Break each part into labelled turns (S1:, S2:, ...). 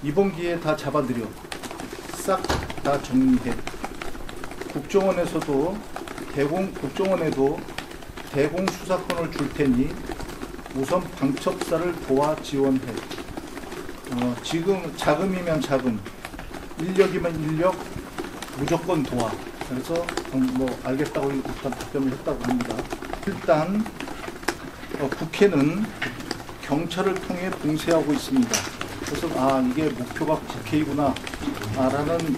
S1: 이번 기회에 다 잡아들여 싹 다 정리해. 국정원에도 대공 수사권을 줄 테니 우선 방첩사를 도와 지원해. 지금 자금이면 자금, 인력이면 인력 무조건 도와. 그래서 뭐 알겠다고 일단 답변을 했다고 합니다. 일단 국회는 경찰을 통해 봉쇄하고 있습니다. 그래서 이게 목표가 국회이구나 라는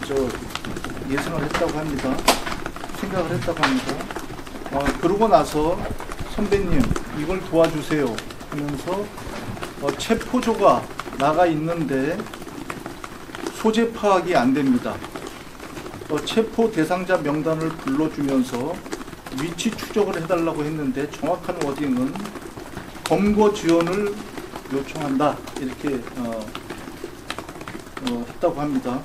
S1: 예상을 했다고 합니다. 생각을 했다고 합니다. 그러고 나서 선배님 이걸 도와주세요 하면서 체포조가 나가 있는데 소재 파악이 안 됩니다. 체포 대상자 명단을 불러주면서 위치 추적을 해달라고 했는데 정확한 워딩은 검거 지원을 요청한다 이렇게 했다고 합니다.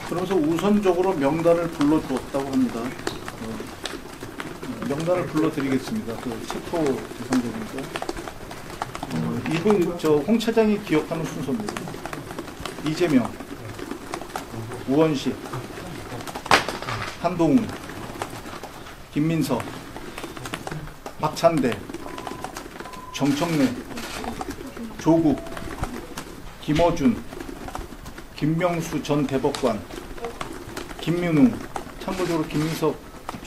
S1: 그러면서 우선적으로 명단을 불러주었다고 합니다. 명단을 불러드리겠습니다. 그 체포 대상자니까. 이분 홍 차장이 기억하는 순서입니다. 이재명, 우원식, 한동훈, 김민석, 박찬대, 정청래, 조국, 김어준, 김명수 전 대법관, 김민웅, 참고적으로 김민석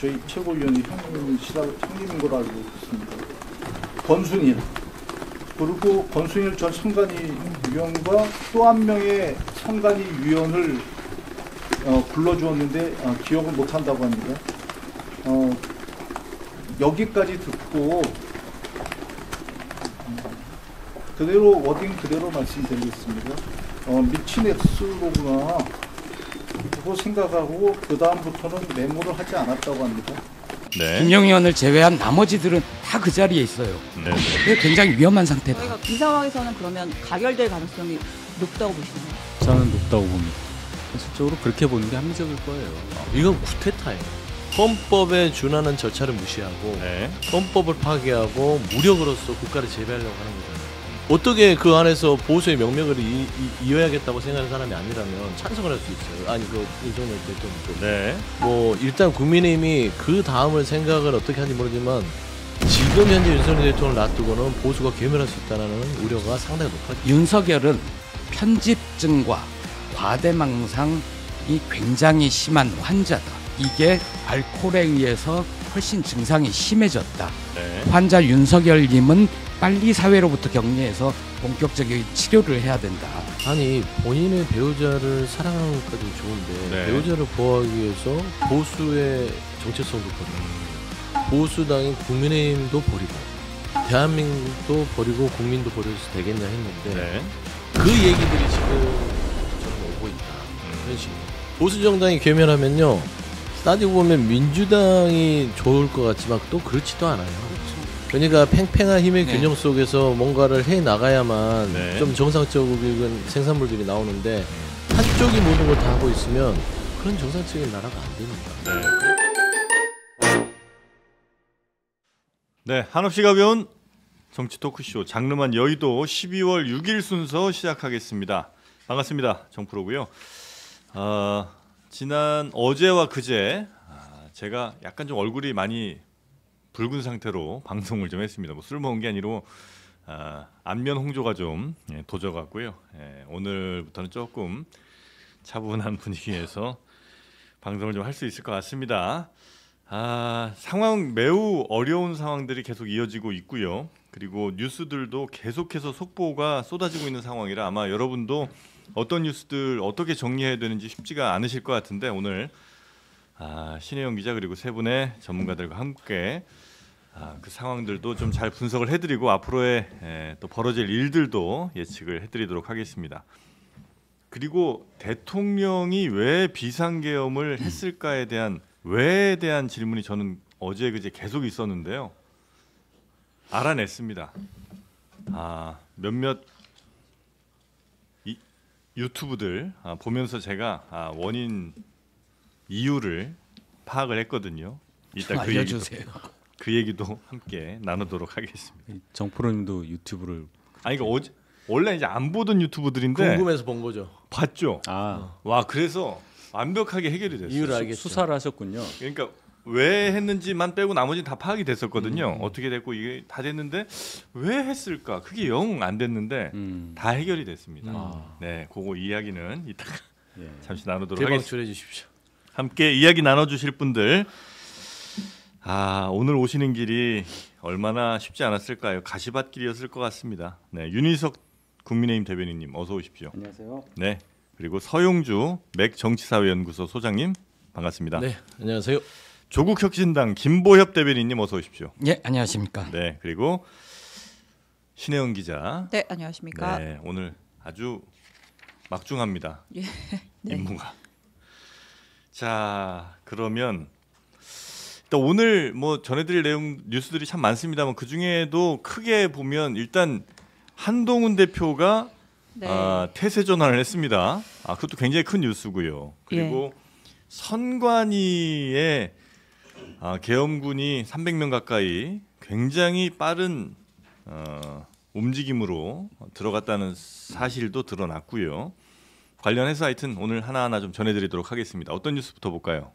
S1: 저희 최고위원이 형님인 걸로 알고 있습니다. 권순일, 그리고 권순일 전 선관위 위원과 또 한 명의 선관위 위원을 불러주었는데 기억을 못한다고 합니다. 여기까지 듣고 그대로 워딩 그대로 말씀드리겠습니다. 미친 X로구나 그거 생각하고 그 다음부터는 메모를 하지 않았다고 합니다.
S2: 네.
S3: 김영희 의원을 제외한 나머지들은 다 그 자리에 있어요.
S2: 네.
S3: 그게 굉장히 위험한 상태다.
S4: 저희가 이 상황에서는 그러면 가결될 가능성이 높다고 보시나요?
S5: 저는 높다고 봅니다. 현실적으로 그렇게 보는 게 합리적일 거예요.
S6: 이건 쿠데타예요. 헌법에 준하는 절차를 무시하고
S2: 네.
S6: 헌법을 파괴하고 무력으로서 국가를 제패하려고 하는 거잖아요. 어떻게 그 안에서 보수의 명맥을 이어야겠다고 생각하는 사람이 아니라면 찬성을 할 수 있어요. 아니 윤석열 대통령도.
S2: 네.
S6: 뭐 일단 국민의힘이 그 다음을 생각을 어떻게 하는지 모르지만 지금 현재 윤석열 대통령을 놔두고는 보수가 괴멸할 수 있다는 우려가 상당히 높아요.
S3: 윤석열은 편집증과 과대망상이 굉장히 심한 환자다. 이게 알코올에 의해서 훨씬 증상이 심해졌다.
S2: 네.
S3: 환자 윤석열님은 빨리 사회로부터 격리해서 본격적인 치료를 해야 된다.
S6: 아니 본인의 배우자를 사랑하는 것까지는 좋은데
S2: 네.
S6: 배우자를 보호하기 위해서 보수의 정체성도 버리고 보수당인 국민의힘도 버리고 대한민국도 버리고 국민도 버려도 되겠냐 했는데
S2: 네.
S6: 그 얘기들이 지금 저는 오고 있다. 현실. 보수 정당이 괴멸하면요 따지고 보면 민주당이 좋을 것 같지만 또 그렇지도 않아요. 그러니까 팽팽한 힘의
S3: 네.
S6: 균형 속에서 뭔가를 해 나가야만
S2: 네.
S6: 좀 정상적인 생산물들이 나오는데 한쪽이 모든 걸 다 하고 있으면 그런 정상적인 나라가 안 됩니다.
S2: 네. 네, 한없이 가벼운 정치 토크쇼 장르만 여의도 12월 6일 순서 시작하겠습니다. 반갑습니다. 정프로고요. 지난 어제와 그제 제가 약간 좀 얼굴이 많이 붉은 상태로 방송을 좀 했습니다. 뭐 술 먹은 게 아니고 안면 홍조가 좀 도져갔고요. 오늘부터는 조금 차분한 분위기에서 방송을 좀 할 수 있을 것 같습니다. 상황 매우 어려운 상황들이 계속 이어지고 있고요. 그리고 뉴스들도 계속해서 속보가 쏟아지고 있는 상황이라 아마 여러분도 어떤 뉴스들 어떻게 정리해야 되는지 쉽지가 않으실 것 같은데 오늘 신혜영 기자 그리고 세 분의 전문가들과 함께 그 상황들도 좀 잘 분석을 해드리고 앞으로의 또 벌어질 일들도 예측을 해드리도록 하겠습니다. 그리고 대통령이 왜 비상계엄을 했을까에 대한 왜에 대한 질문이 저는 어제 그제 계속 있었는데요. 알아냈습니다. 몇몇 유튜브들 보면서 제가 원인 이유를 파악을 했거든요. 이따
S3: 알려주세요.
S2: 그 얘기도 함께 나누도록 하겠습니다.
S5: 정프로님도 유튜브를
S2: 이거 원래 이제 안 보던 유튜브들인데
S6: 궁금해서 본 거죠.
S2: 봤죠.
S5: 아,
S2: 와 그래서 완벽하게 해결이 됐어요.
S6: 이유를 알겠죠.
S5: 수사를 하셨군요.
S2: 그러니까 왜 했는지만 빼고 나머지는 다 파악이 됐었거든요. 어떻게 됐고 이게 다 됐는데 왜 했을까? 그게 영 안 됐는데 다 해결이 됐습니다. 네, 그거 이야기는 이따가
S5: 예.
S2: 잠시 나누도록 하겠습니다.
S6: 대방출해 주십시오.
S2: 함께 이야기 나눠주실 분들, 오늘 오시는 길이 얼마나 쉽지 않았을까요? 가시밭길이었을 것 같습니다. 네, 윤희석 국민의힘 대변인님 어서 오십시오.
S5: 안녕하세요.
S2: 네, 그리고 서용주 맥정치사회연구소 소장님 반갑습니다.
S6: 네, 안녕하세요.
S2: 조국혁신당 김보협 대변인님 어서 오십시오.
S3: 예, 안녕하십니까.
S2: 네, 그리고 신혜영 기자.
S4: 네, 안녕하십니까.
S2: 네, 오늘 아주 막중합니다.
S4: 예. 네.
S2: 임무가. 자, 그러면 일단 오늘 뭐 전해드릴 내용 뉴스들이 참 많습니다만 그 중에도 크게 보면 일단 한동훈 대표가
S4: 네.
S2: 태세 전환을 했습니다. 그것도 굉장히 큰 뉴스고요. 그리고 선관위의 계엄군이 300명 가까이 굉장히 빠른 움직임으로 들어갔다는 사실도 드러났고요. 관련해서 하여튼 오늘 하나하나 좀 전해드리도록 하겠습니다. 어떤 뉴스부터 볼까요?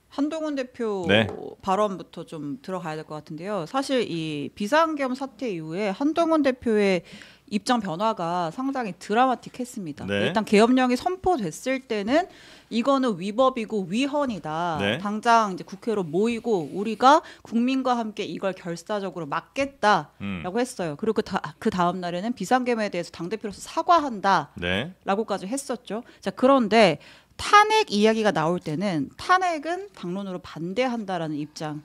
S4: 한동훈 대표
S2: 네.
S4: 발언부터 좀 들어가야 될 것 같은데요. 사실 이 비상계엄 사태 이후에 한동훈 대표의 입장 변화가 상당히 드라마틱했습니다.
S2: 네.
S4: 일단 계엄령이 선포됐을 때는 이거는 위법이고 위헌이다.
S2: 네.
S4: 당장 이제 국회로 모이고 우리가 국민과 함께 이걸 결사적으로 막겠다라고 했어요. 그리고 그 다음 날에는 비상계엄에 대해서 당 대표로서 사과한다라고까지
S2: 네.
S4: 했었죠. 자, 그런데 탄핵 이야기가 나올 때는 탄핵은 당론으로 반대한다라는 입장을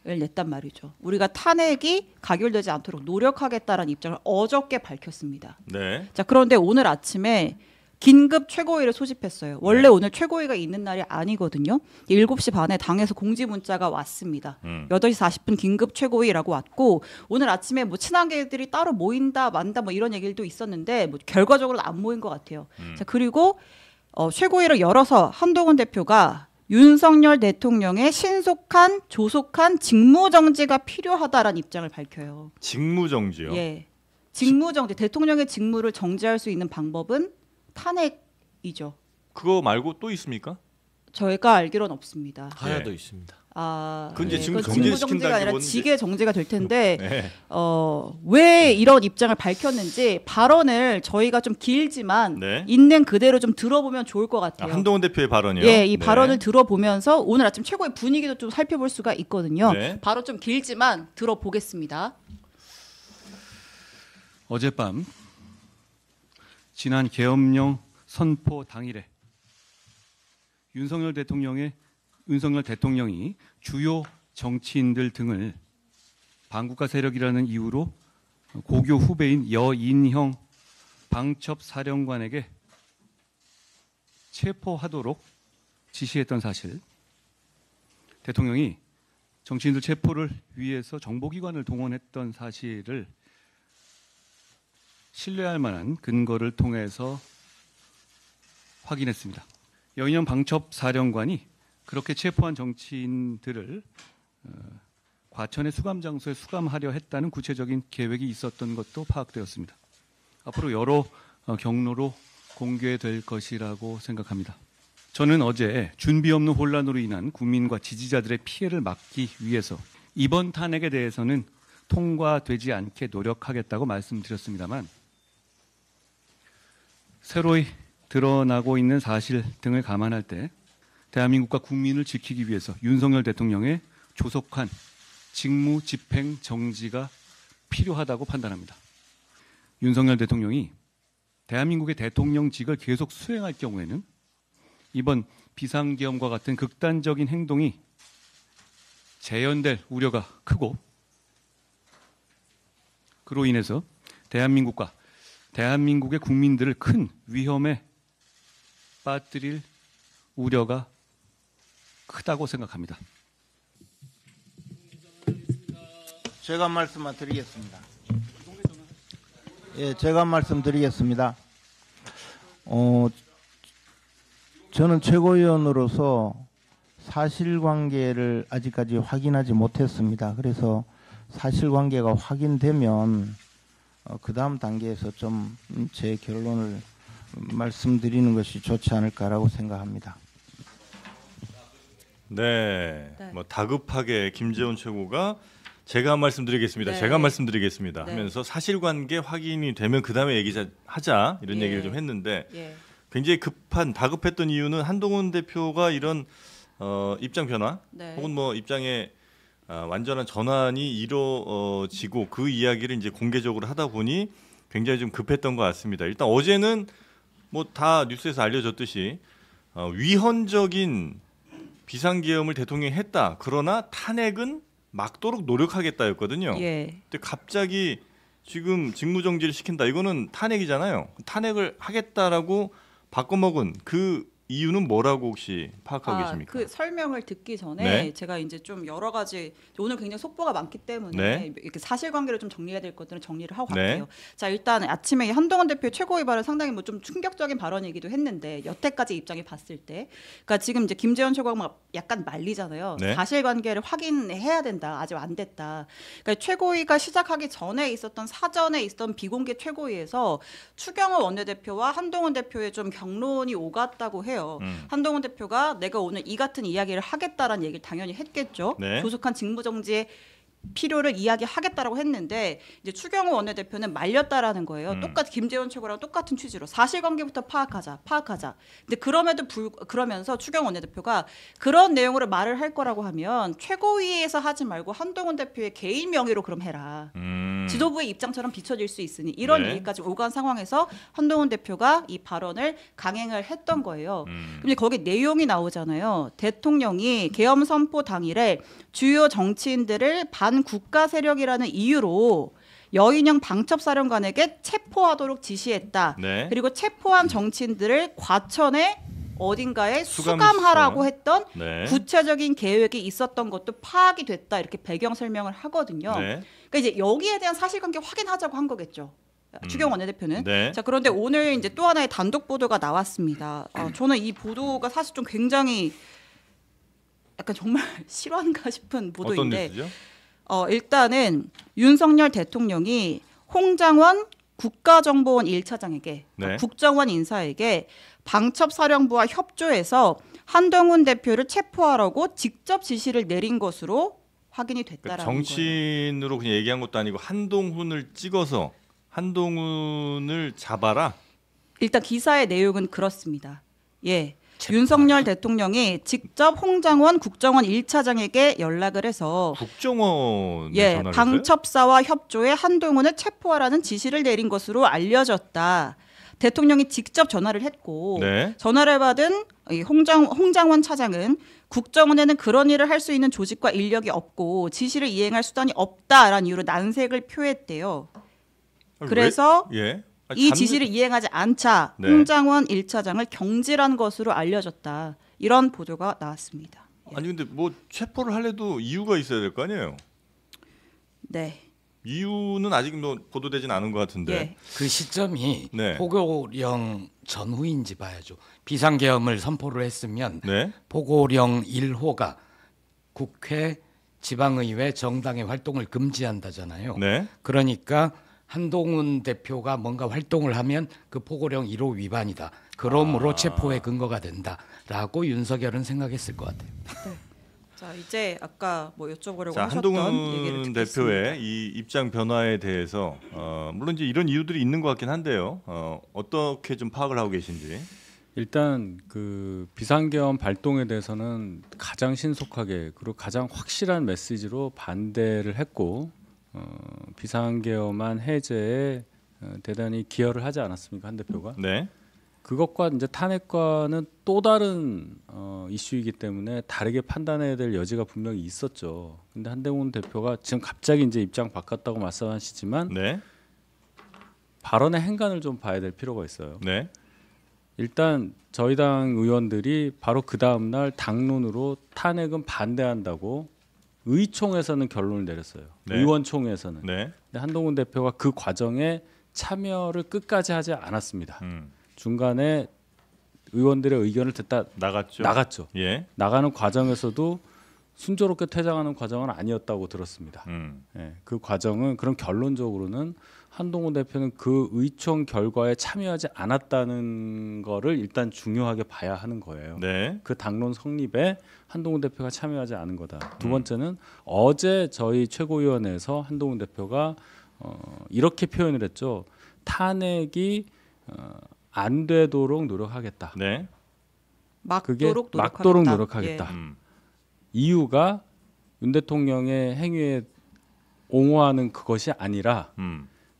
S4: 냈단 말이죠. 우리가 탄핵이 가결되지 않도록 노력하겠다라는 입장을 어저께 밝혔습니다.
S2: 네.
S4: 자, 그런데 오늘 아침에 긴급 최고위를 소집했어요. 원래 오늘 최고위가 있는 날이 아니거든요. 7시 반에 당에서 공지 문자가 왔습니다. 8시 40분 긴급 최고위라고 왔고 오늘 아침에 뭐 친한계들이 따로 모인다 만다 뭐 이런 얘기도 있었는데 뭐 결과적으로는 안 모인 것 같아요. 자, 그리고 최고위를 열어서 한동훈 대표가 윤석열 대통령의 신속한 조속한 직무정지가 필요하다라는 입장을 밝혀요.
S2: 직무정지요.
S4: 예, 직무정지, 대통령의 직무를 정지할 수 있는 방법은 탄핵이죠.
S2: 그거 말고 또 있습니까?
S4: 저희가 알기로는 없습니다.
S6: 하야도 있습니다.
S2: 그건 이제
S4: 그건
S2: 정지를
S4: 직무정지가 아니라
S2: 시킨다기보다는
S4: 직의 정지가 될 텐데
S2: 네.
S4: 왜 이런 입장을 밝혔는지 발언을 저희가 좀 길지만
S2: 네.
S4: 있는 그대로 좀 들어보면 좋을 것 같아요.
S2: 한동훈 대표의 발언이요.
S4: 예, 이
S2: 네.
S4: 발언을 들어보면서 오늘 아침 최고의 분위기도 좀 살펴볼 수가 있거든요.
S2: 네.
S4: 발언 좀 길지만 들어보겠습니다.
S7: 어젯밤 지난 계엄령 선포 당일에 윤석열 대통령이 주요 정치인들 등을 반국가 세력이라는 이유로 고교 후배인 여인형 방첩사령관에게 체포하도록 지시했던 사실, 대통령이 정치인들 체포를 위해서 정보기관을 동원했던 사실을 신뢰할 만한 근거를 통해서 확인했습니다. 여인형 방첩사령관이 그렇게 체포한 정치인들을 과천의 수감 장소에 수감하려 했다는 구체적인 계획이 있었던 것도 파악되었습니다. 앞으로 여러 경로로 공개될 것이라고 생각합니다. 저는 어제 준비 없는 혼란으로 인한 국민과 지지자들의 피해를 막기 위해서 이번 탄핵에 대해서는 통과되지 않게 노력하겠다고 말씀드렸습니다만 새로이 드러나고 있는 사실 등을 감안할 때 대한민국과 국민을 지키기 위해서 윤석열 대통령의 조속한 직무 집행 정지가 필요하다고 판단합니다. 윤석열 대통령이 대한민국의 대통령직을 계속 수행할 경우에는 이번 비상계엄과 같은 극단적인 행동이 재현될 우려가 크고 그로 인해서 대한민국과 대한민국의 국민들을 큰 위험에 빠뜨릴 우려가 크다고 생각합니다.
S8: 제가 말씀드리겠습니다. 예, 제가 말씀드리겠습니다. 저는 최고위원으로서 사실관계를 아직까지 확인하지 못했습니다. 그래서 사실관계가 확인되면 그 다음 단계에서 좀 제 결론을 말씀드리는 것이 좋지 않을까라고 생각합니다.
S2: 네.
S4: 네.
S2: 뭐 다급하게 김재원 최고가 제가 말씀드리겠습니다.
S4: 네.
S2: 제가 말씀드리겠습니다.
S4: 네.
S2: 하면서 사실관계 확인이 되면 그 다음에 하자 이런
S4: 예.
S2: 얘기를 좀 했는데
S4: 예.
S2: 굉장히 다급했던 이유는 한동훈 대표가 이런 입장 변화
S4: 네.
S2: 혹은 뭐 입장의 완전한 전환이 이루어지고 그 이야기를 이제 공개적으로 하다 보니 굉장히 좀 급했던 것 같습니다. 일단 어제는 뭐 다 뉴스에서 알려졌듯이 위헌적인 비상계엄을 대통령이 했다. 그러나 탄핵은 막도록 노력하겠다였거든요.
S4: 예.
S2: 근데 갑자기 지금 직무정지를 시킨다. 이거는 탄핵이잖아요. 탄핵을 하겠다라고 바꿔먹은 그 이유는 뭐라고 혹시 파악하고 계십니까?
S4: 그 설명을 듣기 전에
S2: 네.
S4: 제가 이제 좀 여러 가지 오늘 굉장히 속보가 많기 때문에
S2: 네.
S4: 이렇게 사실관계를 좀 정리해야 될 것들은 정리를 하고
S2: 네.
S4: 갈게요. 자, 일단 아침에 이 한동훈 대표의 최고위 발언 상당히 뭐 좀 충격적인 발언이기도 했는데 여태까지 입장이 봤을 때, 그러니까 지금 이제 김재원 최고가 막 약간 말리잖아요.
S2: 네.
S4: 사실관계를 확인해야 된다. 아직 안 됐다. 그러니까 최고위가 시작하기 전에 있었던 사전에 있었던 비공개 최고위에서 추경호 원내대표와 한동훈 대표의 좀 경론이 오갔다고 해요. 한동훈 대표가 내가 오늘 이 같은 이야기를 하겠다라는 얘기를 당연히 했겠죠.
S2: 네.
S4: 조속한 직무정지의 필요를 이야기하겠다라고 했는데 이제 추경호 원내대표는 말렸다라는 거예요. 똑같이 김재원 최고랑 똑같은 취지로 사실관계부터 파악하자. 근데 그러면서 추경호 원내대표가 그런 내용으로 말을 할 거라고 하면 최고위에서 하지 말고 한동훈 대표의 개인 명의로 그럼 해라. 지도부의 입장처럼 비춰질 수 있으니 이런
S2: 네.
S4: 얘기까지 오간 상황에서 한동훈 대표가 이 발언을 강행을 했던 거예요. 근데 거기 내용이 나오잖아요. 대통령이 계엄 선포 당일에 주요 정치인들을 반국가 세력이라는 이유로 여인형 방첩사령관에게 체포하도록 지시했다.
S2: 네.
S4: 그리고 체포한 정치인들을 과천에 어딘가에
S2: 수감시켜.
S4: 수감하라고 했던
S2: 네.
S4: 구체적인 계획이 있었던 것도 파악이 됐다. 이렇게 배경 설명을 하거든요.
S2: 네.
S4: 그러니까 이제 여기에 대한 사실관계 확인하자고 한 거겠죠. 추경호 원내대표는.
S2: 네.
S4: 자, 그런데 오늘 이제 또 하나의 단독 보도가 나왔습니다. 저는 이 보도가 사실 좀 굉장히 약간 정말 실화인가 싶은
S2: 어떤
S4: 보도인데,
S2: 뉴스죠?
S4: 일단은 윤석열 대통령이 홍장원 국가정보원 1차장에게
S2: 네.
S4: 국정원 인사에게 방첩사령부와 협조해서 한동훈 대표를 체포하라고 직접 지시를 내린 것으로 확인이 됐다라는
S2: 그러니까
S4: 거예요.
S2: 정치인으로 그냥 얘기한 것도 아니고 한동훈을 찍어서 한동훈을 잡아라.
S4: 일단 기사의 내용은 그렇습니다. 예. 윤석열 대통령이 직접 홍장원 국정원 1차장에게 연락을 해서
S2: 국정원에
S4: 예,
S2: 전화를 했어요?
S4: 방첩사와 협조해 한동훈을 체포하라는 지시를 내린 것으로 알려졌다. 대통령이 직접 전화를 했고
S2: 네.
S4: 전화를 받은 이 홍장원 차장은 국정원에는 그런 일을 할 수 있는 조직과 인력이 없고 지시를 이행할 수단이 없다라는 이유로 난색을 표했대요. 그래서
S2: 예.
S4: 이 지시를 이행하지 않자
S2: 네.
S4: 홍장원 1차장을 경질한 것으로 알려졌다. 이런 보도가 나왔습니다.
S2: 아니 근데 뭐 체포를 하려도 이유가 있어야 될 거 아니에요?
S4: 네.
S2: 이유는 아직 뭐 보도되진 않은 것 같은데.
S4: 예.
S3: 그 시점이
S2: 네.
S3: 포고령 전후인지 봐야죠. 비상계엄을 선포를 했으면
S2: 네.
S3: 포고령 1호가 국회, 지방의회, 정당의 활동을 금지한다잖아요.
S2: 네.
S3: 그러니까 한동훈 대표가 뭔가 활동을 하면 그 포고령 1호 위반이다. 그러므로 체포의 근거가 된다라고 윤석열은 생각했을 것 같아요.
S4: 자, 이제 아까 뭐 여쭤보려고
S2: 자,
S4: 하셨던 얘기를
S2: 한동훈
S4: 듣겠습니다.
S2: 대표의 이 입장 변화에 대해서 물론 이제 이런 이유들이 있는 것 같긴 한데요. 어떻게 좀 파악을 하고 계신지.
S5: 일단 그 비상계엄 발동에 대해서는 가장 신속하게 그리고 가장 확실한 메시지로 반대를 했고 비상계엄안 해제에 대단히 기여를 하지 않았습니까, 한 대표가?
S2: 네.
S5: 그것과 이제 탄핵과는 또 다른 이슈이기 때문에 다르게 판단해야 될 여지가 분명히 있었죠. 근데 한동훈 대표가 지금 갑자기 이제 입장 바꿨다고 말씀하시지만
S2: 네.
S5: 발언의 행간을 좀 봐야 될 필요가 있어요.
S2: 네.
S5: 일단 저희 당 의원들이 바로 그 다음 날 당론으로 탄핵은 반대한다고 의총에서는 결론을 내렸어요.
S2: 네.
S5: 의원총회에서는.
S2: 네.
S5: 근데 한동훈 대표가 그 과정에 참여를 끝까지 하지 않았습니다. 중간에 의원들의 의견을 듣다
S2: 나갔죠. 예.
S5: 나가는 과정에서도 순조롭게 퇴장하는 과정은 아니었다고 들었습니다. 예, 그 과정은 그런 결론적으로는 한동훈 대표는 그 의총 결과에 참여하지 않았다는 거를 일단 중요하게 봐야 하는 거예요.
S2: 네.
S5: 그 당론 성립에 한동훈 대표가 참여하지 않은 거다. 두 번째는 어제 저희 최고위원회에서 한동훈 대표가 이렇게 표현을 했죠. 탄핵이 안 되도록 노력하겠다.
S2: 네.
S5: 그게 막도록 노력하겠다. 이유가 윤 대통령의 행위에 옹호하는 그것이 아니라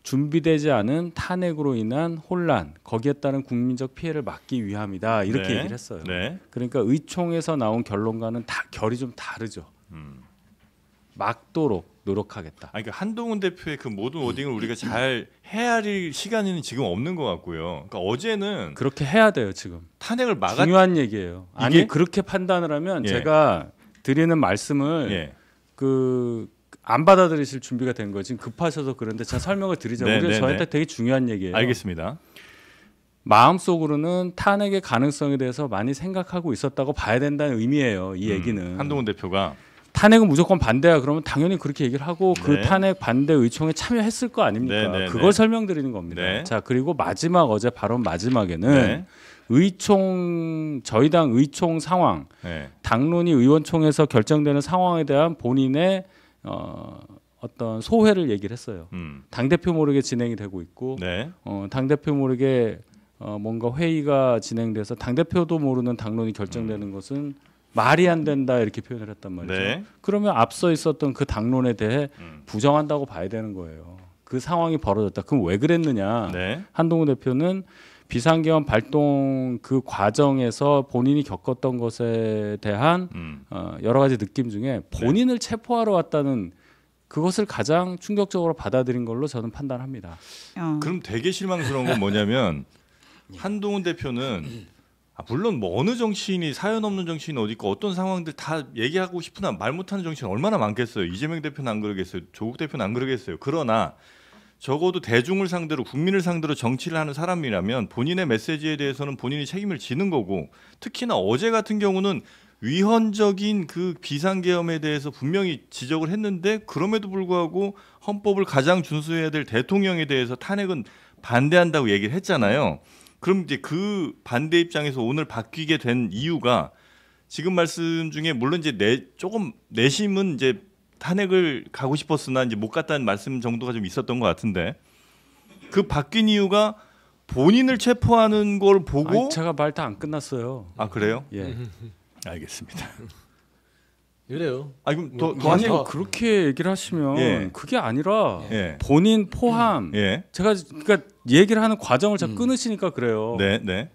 S5: 준비되지 않은 탄핵으로 인한 혼란, 거기에 따른 국민적 피해를 막기 위함이다. 이렇게
S2: 네.
S5: 얘기를 했어요.
S2: 네.
S5: 그러니까 의총에서 나온 결론과는 다 결이 좀 다르죠. 막도록 노력하겠다.
S2: 아니, 그러니까 한동훈 대표의 그 모든 워딩을 우리가 잘 헤아릴 시간은 지금 없는 것 같고요. 그러니까 어제는
S5: 그렇게 해야 돼요. 지금
S2: 탄핵을 막았.
S5: 중요한 얘기예요. 아니
S2: 이게?
S5: 그렇게 판단을 하면
S2: 예.
S5: 제가 드리는 말씀을
S2: 예.
S5: 안 받아들이실 준비가 된 거예요. 지금 급하셔서 그런데 제가 설명을 드리자면
S2: 네, 네,
S5: 저한테
S2: 네.
S5: 되게 중요한 얘기예요.
S2: 알겠습니다.
S5: 마음속으로는 탄핵의 가능성에 대해서 많이 생각하고 있었다고 봐야 된다는 의미예요. 이 얘기는.
S2: 한동훈 대표가
S5: 탄핵은 무조건 반대야. 그러면 당연히 그렇게 얘기를 하고 그
S2: 네.
S5: 탄핵 반대 의총에 참여했을 거 아닙니까?
S2: 네, 네,
S5: 그걸
S2: 네.
S5: 설명드리는 겁니다.
S2: 네.
S5: 자, 그리고 마지막 어제 발언 마지막에는
S2: 네.
S5: 의총 저희 당 의총 상황,
S2: 네.
S5: 당론이 의원총회에서 결정되는 상황에 대한 본인의 어떤 소회를 얘기를 했어요. 당 대표 모르게 진행이 되고 있고,
S2: 네.
S5: 당 대표 모르게 뭔가 회의가 진행돼서 당 대표도 모르는 당론이 결정되는 것은 말이 안 된다 이렇게 표현을 했단 말이죠.
S2: 네.
S5: 그러면 앞서 있었던 그 당론에 대해 부정한다고 봐야 되는 거예요. 그 상황이 벌어졌다. 그럼 왜 그랬느냐?
S2: 네.
S5: 한동훈 대표는 비상계엄 발동 그 과정에서 본인이 겪었던 것에 대한 여러 가지 느낌 중에 본인을 체포하러 왔다는 그것을 가장 충격적으로 받아들인 걸로 저는 판단합니다.
S2: 그럼 되게 실망스러운 건 뭐냐면 한동훈 대표는 물론 뭐 어느 정치인이 사연 없는 정치인 어디 있고 어떤 상황들 다 얘기하고 싶으나 말 못하는 정치인 얼마나 많겠어요. 이재명 대표는 안 그러겠어요. 조국 대표는 안 그러겠어요. 그러나 적어도 대중을 상대로 국민을 상대로 정치를 하는 사람이라면 본인의 메시지에 대해서는 본인이 책임을 지는 거고 특히나 어제 같은 경우는 위헌적인 그 비상계엄에 대해서 분명히 지적을 했는데 그럼에도 불구하고 헌법을 가장 준수해야 될 대통령에 대해서 탄핵은 반대한다고 얘기를 했잖아요. 그럼 이제 그 반대 입장에서 오늘 바뀌게 된 이유가 지금 말씀 중에 물론 이제 조금 내심은 이제 탄핵을 가고 싶었으나 이제 못 갔다는 말씀 정도가 좀 있었던 것 같은데 그 바뀐 이유가 본인을 체포하는 걸 보고
S5: 아니, 제가 말 다 안 끝났어요.
S2: 아 그래요?
S5: 예.
S2: 알겠습니다.
S6: 그래요.
S2: 아 그럼
S5: 아니 그렇게 얘기를 하시면
S2: 예.
S5: 그게 아니라
S2: 예.
S5: 본인 포함
S2: 예.
S5: 제가 그러니까 얘기를 하는 과정을 자꾸 끊으시니까 그래요.
S2: 네, 네.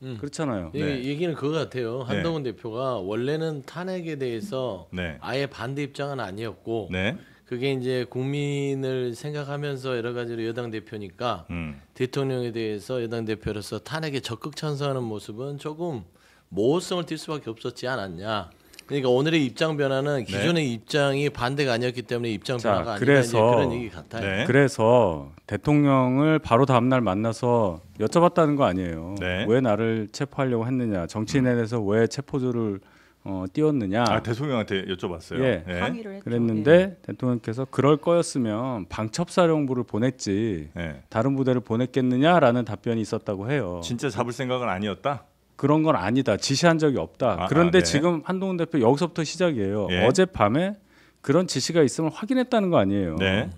S5: 그렇잖아요.
S6: 얘기는 그거 같아요. 한동훈 대표가 원래는 탄핵에 대해서
S2: 네.
S6: 아예 반대 입장은 아니었고
S2: 네.
S6: 그게 이제 국민을 생각하면서 여러 가지로 여당 대표니까 대통령에 대해서 여당 대표로서 탄핵에 적극 찬성하는 모습은 조금 모호성을 띌 수밖에 없었지 않았냐. 그러니까 오늘의 입장 변화는 기존의 입장이 반대가 아니었기 때문에 입장 변화가 아니다.
S5: 그래서
S6: 그런 얘기 같아요.
S2: 네.
S5: 그래서 대통령을 바로 다음 날 만나서 여쭤봤다는 거 아니에요.
S2: 네.
S5: 왜 나를 체포하려고 했느냐, 정치인에 대해서 왜 체포조를 띄웠느냐.
S2: 아 대통령한테 여쭤봤어요.
S5: 예.
S2: 네.
S4: 항의를 했죠.
S5: 그랬는데 대통령께서 그럴 거였으면 방첩사령부를 보냈지
S2: 네.
S5: 다른 부대를 보냈겠느냐라는 답변이 있었다고 해요.
S2: 진짜 잡을 생각은 아니었다.
S5: 그런 건 아니다. 지시한 적이 없다.
S2: 아,
S5: 그런데
S2: 네.
S5: 지금 한동훈 대표 여기서부터 시작이에요.
S2: 예.
S5: 어젯밤에 그런 지시가 있음을 확인했다는 거 아니에요.
S2: 네.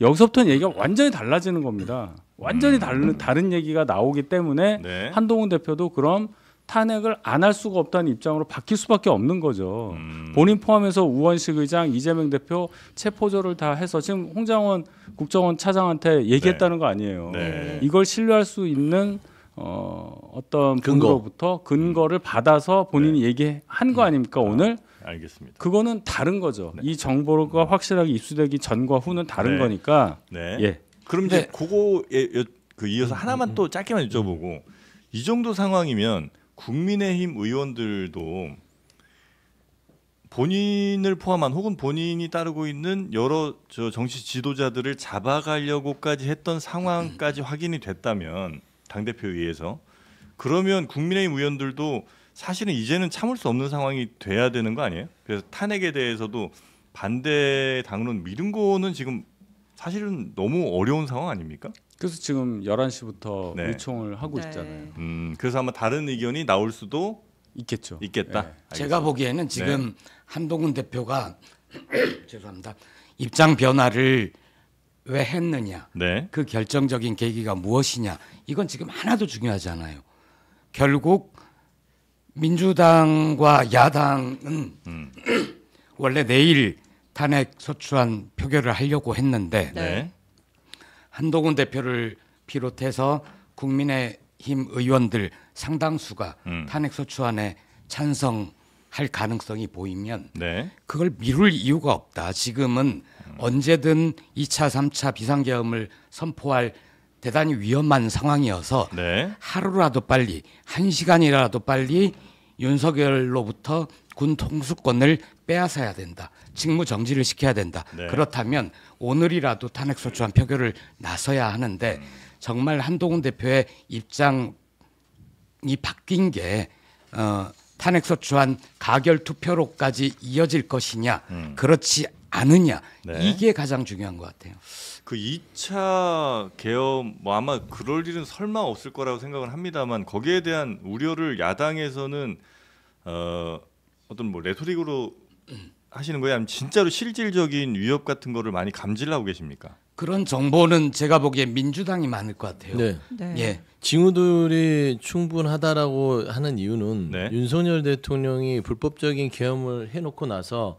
S5: 여기서부터는 얘기가 완전히 달라지는 겁니다. 완전히 다른 얘기가 나오기 때문에
S2: 네.
S5: 한동훈 대표도 그럼 탄핵을 안 할 수가 없다는 입장으로 바뀔 수밖에 없는 거죠. 본인 포함해서 우원식 의장, 이재명 대표 체포조를 다 해서 지금 홍장원 국정원 차장한테 얘기했다는 거 아니에요.
S2: 네.
S5: 이걸 신뢰할 수 있는 어떤 분으로부터 근거를 받아서 본인이 얘기한 거 아닙니까 오늘?
S2: 알겠습니다.
S5: 그거는 다른 거죠. 이 정보가 확실하게 입수되기 전과 후는 다른
S2: 네.
S5: 거니까.
S2: 네.
S5: 예.
S2: 그럼 이제 그거에 그 이어서 하나만 또 짧게만 여쭤보고 이 정도 상황이면 국민의힘 의원들도 본인을 포함한 혹은 본인이 따르고 있는 여러 정치 지도자들을 잡아가려고까지 했던 상황까지 확인이 됐다면 당대표에 의해서 그러면 국민의힘 의원들도 사실은 이제는 참을 수 없는 상황이 돼야 되는 거 아니에요? 그래서 탄핵에 대해서도 반대 당론 미룬 거는 지금 사실은 너무 어려운 상황 아닙니까?
S5: 그래서 지금 11시부터
S2: 네.
S5: 의총을 하고
S4: 네.
S5: 있잖아요.
S2: 그래서 아마 다른 의견이 나올 수도
S5: 있겠죠.
S2: 있겠다.
S5: 네.
S3: 제가
S2: 알겠습니다.
S3: 보기에는 지금 한동훈 대표가 죄송합니다. 입장 변화를 왜 했느냐,
S2: 네.
S3: 그 결정적인 계기가 무엇이냐, 이건 지금 하나도 중요하지 않아요. 결국 민주당과 야당은 원래 내일 탄핵 소추안 표결을 하려고 했는데
S2: 네.
S3: 한동훈 대표를 비롯해서 국민의힘 의원들 상당수가 탄핵 소추안에 찬성할 가능성이 보이면
S2: 네.
S3: 그걸 미룰 이유가 없다. 지금은 언제든 2차, 3차 비상계엄을 선포할 대단히 위험한 상황이어서
S2: 네.
S3: 하루라도 빨리, 1시간이라도 빨리 윤석열로부터 군 통수권을 빼앗아야 된다. 직무 정지를 시켜야 된다.
S2: 네.
S3: 그렇다면 오늘이라도 탄핵소추안 표결을 나서야 하는데 정말 한동훈 대표의 입장이 바뀐 게 탄핵소추안 가결 투표로까지 이어질 것이냐, 그렇지 않으냐,
S2: 네.
S3: 이게 가장 중요한 것 같아요.
S2: 그 2차 계엄 뭐 아마 그럴 일은 설마 없을 거라고 생각은 합니다만 거기에 대한 우려를 야당에서는 어떤 뭐 레토릭으로 하시는 거예요? 아니면 진짜로 실질적인 위협 같은 거를 많이 감지를 하고 계십니까?
S3: 그런 정보는 제가 보기엔 민주당이 많을 것 같아요.
S6: 네.
S4: 네.
S3: 예.
S6: 징후들이 충분하다라고 하는 이유는
S2: 네.
S6: 윤석열 대통령이 불법적인 계엄을 해놓고 나서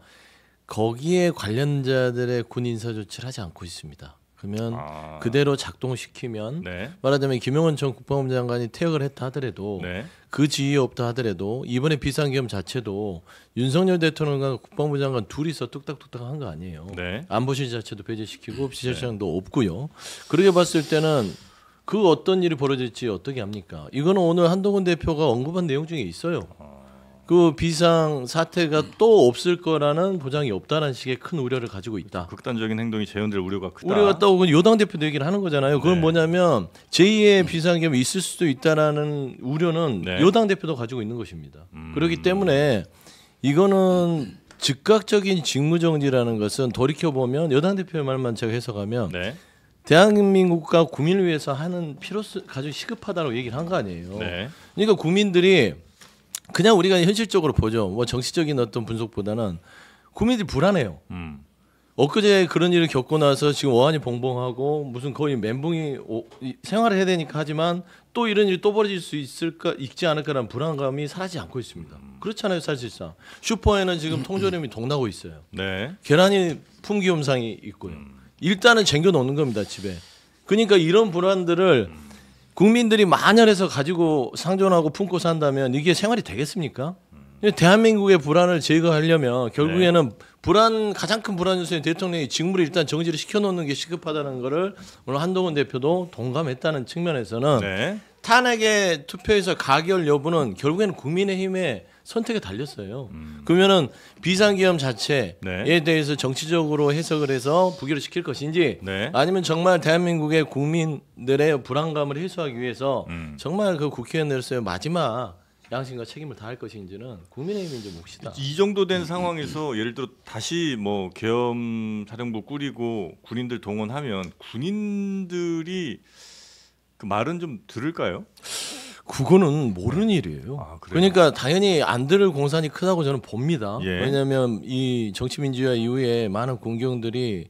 S6: 거기에 관련자들의 군 인사 조치를 하지 않고 있습니다. 그러면 그대로 작동시키면
S2: 네.
S6: 말하자면 김용원 전 국방부 장관이 퇴역을 했다 하더라도
S2: 네.
S6: 그 지위에 없다 하더라도 이번에 비상계엄 자체도 윤석열 대통령과 국방부 장관 둘이서 뚝딱뚝딱 한 거 아니에요.
S2: 네.
S6: 안보실 자체도 배제시키고 비서실장도 없고요. 그렇게 봤을 때는 그 어떤 일이 벌어질지 어떻게 합니까? 이거는 오늘 한동훈 대표가 언급한 내용 중에 있어요. 그 비상 사태가 또 없을 거라는 보장이 없다는 식의 큰 우려를 가지고 있다.
S2: 극단적인 행동이 재현될 우려가 크다.
S6: 우려가 떠오고 여당 대표도 얘기를 하는 거잖아요. 그건
S2: 네.
S6: 뭐냐면 제2의 비상계엄이 있을 수도 있다라는 우려는
S2: 네.
S6: 여당 대표도 가지고 있는 것입니다. 그렇기 때문에 이거는 즉각적인 직무정지라는 것은 돌이켜 보면 여당 대표의 말만 제가 해석하면
S2: 네.
S6: 대한민국과 국민을 위해서 하는 필요성 가장 시급하다고 얘기를 한 거 아니에요.
S2: 네.
S6: 그러니까 국민들이 그냥 우리가 현실적으로 보죠. 뭐 정치적인 어떤 분석보다는 국민들이 불안해요. 엊그제 그런 일을 겪고 나서 지금 어안이 봉봉하고 무슨 거의 멘붕이 생활을 해야 되니까 하지만 또 이런 일이 또 벌어질 수 있지 않을까라는 불안감이 사라지지 않고 있습니다. 그렇잖아요, 사실상. 슈퍼에는 지금 통조림이 동나고 있어요.
S2: 네.
S6: 계란이 품귀 현상이 있고요. 일단은 쟁겨 놓는 겁니다, 집에. 그러니까 이런 불안들을 국민들이 만연해서 가지고 상존하고 품고 산다면 이게 생활이 되겠습니까? 대한민국의 불안을 제거하려면 결국에는 가장 큰 불안 요소인 대통령이 직무를 일단 정지를 시켜놓는 게 시급하다는 거를 오늘 한동훈 대표도 동감했다는 측면에서는
S2: 네.
S6: 탄핵의 투표에서 가결 여부는 결국에는 국민의힘의 선택에 달렸어요. 그러면은 비상계엄 자체에
S2: 네.
S6: 대해서 정치적으로 해석을 해서 부결을 시킬 것인지
S2: 네.
S6: 아니면 정말 대한민국의 국민들의 불안감을 해소하기 위해서 정말 그 국회의원으로서의 마지막 양심과 책임을 다할 것인지는 국민의힘이 이제 몫이다.
S2: 이 정도 된 상황에서 예를 들어 다시 뭐 계엄 사령부 꾸리고 군인들 동원하면 군인들이 그 말은 좀 들을까요?
S6: 그거는 모르는 일이에요.
S2: 아, 그래요?
S6: 그러니까 당연히 안 들을 공산이 크다고 저는 봅니다.
S2: 예.
S6: 왜냐하면 이 정치민주화 이후에 많은 군경들이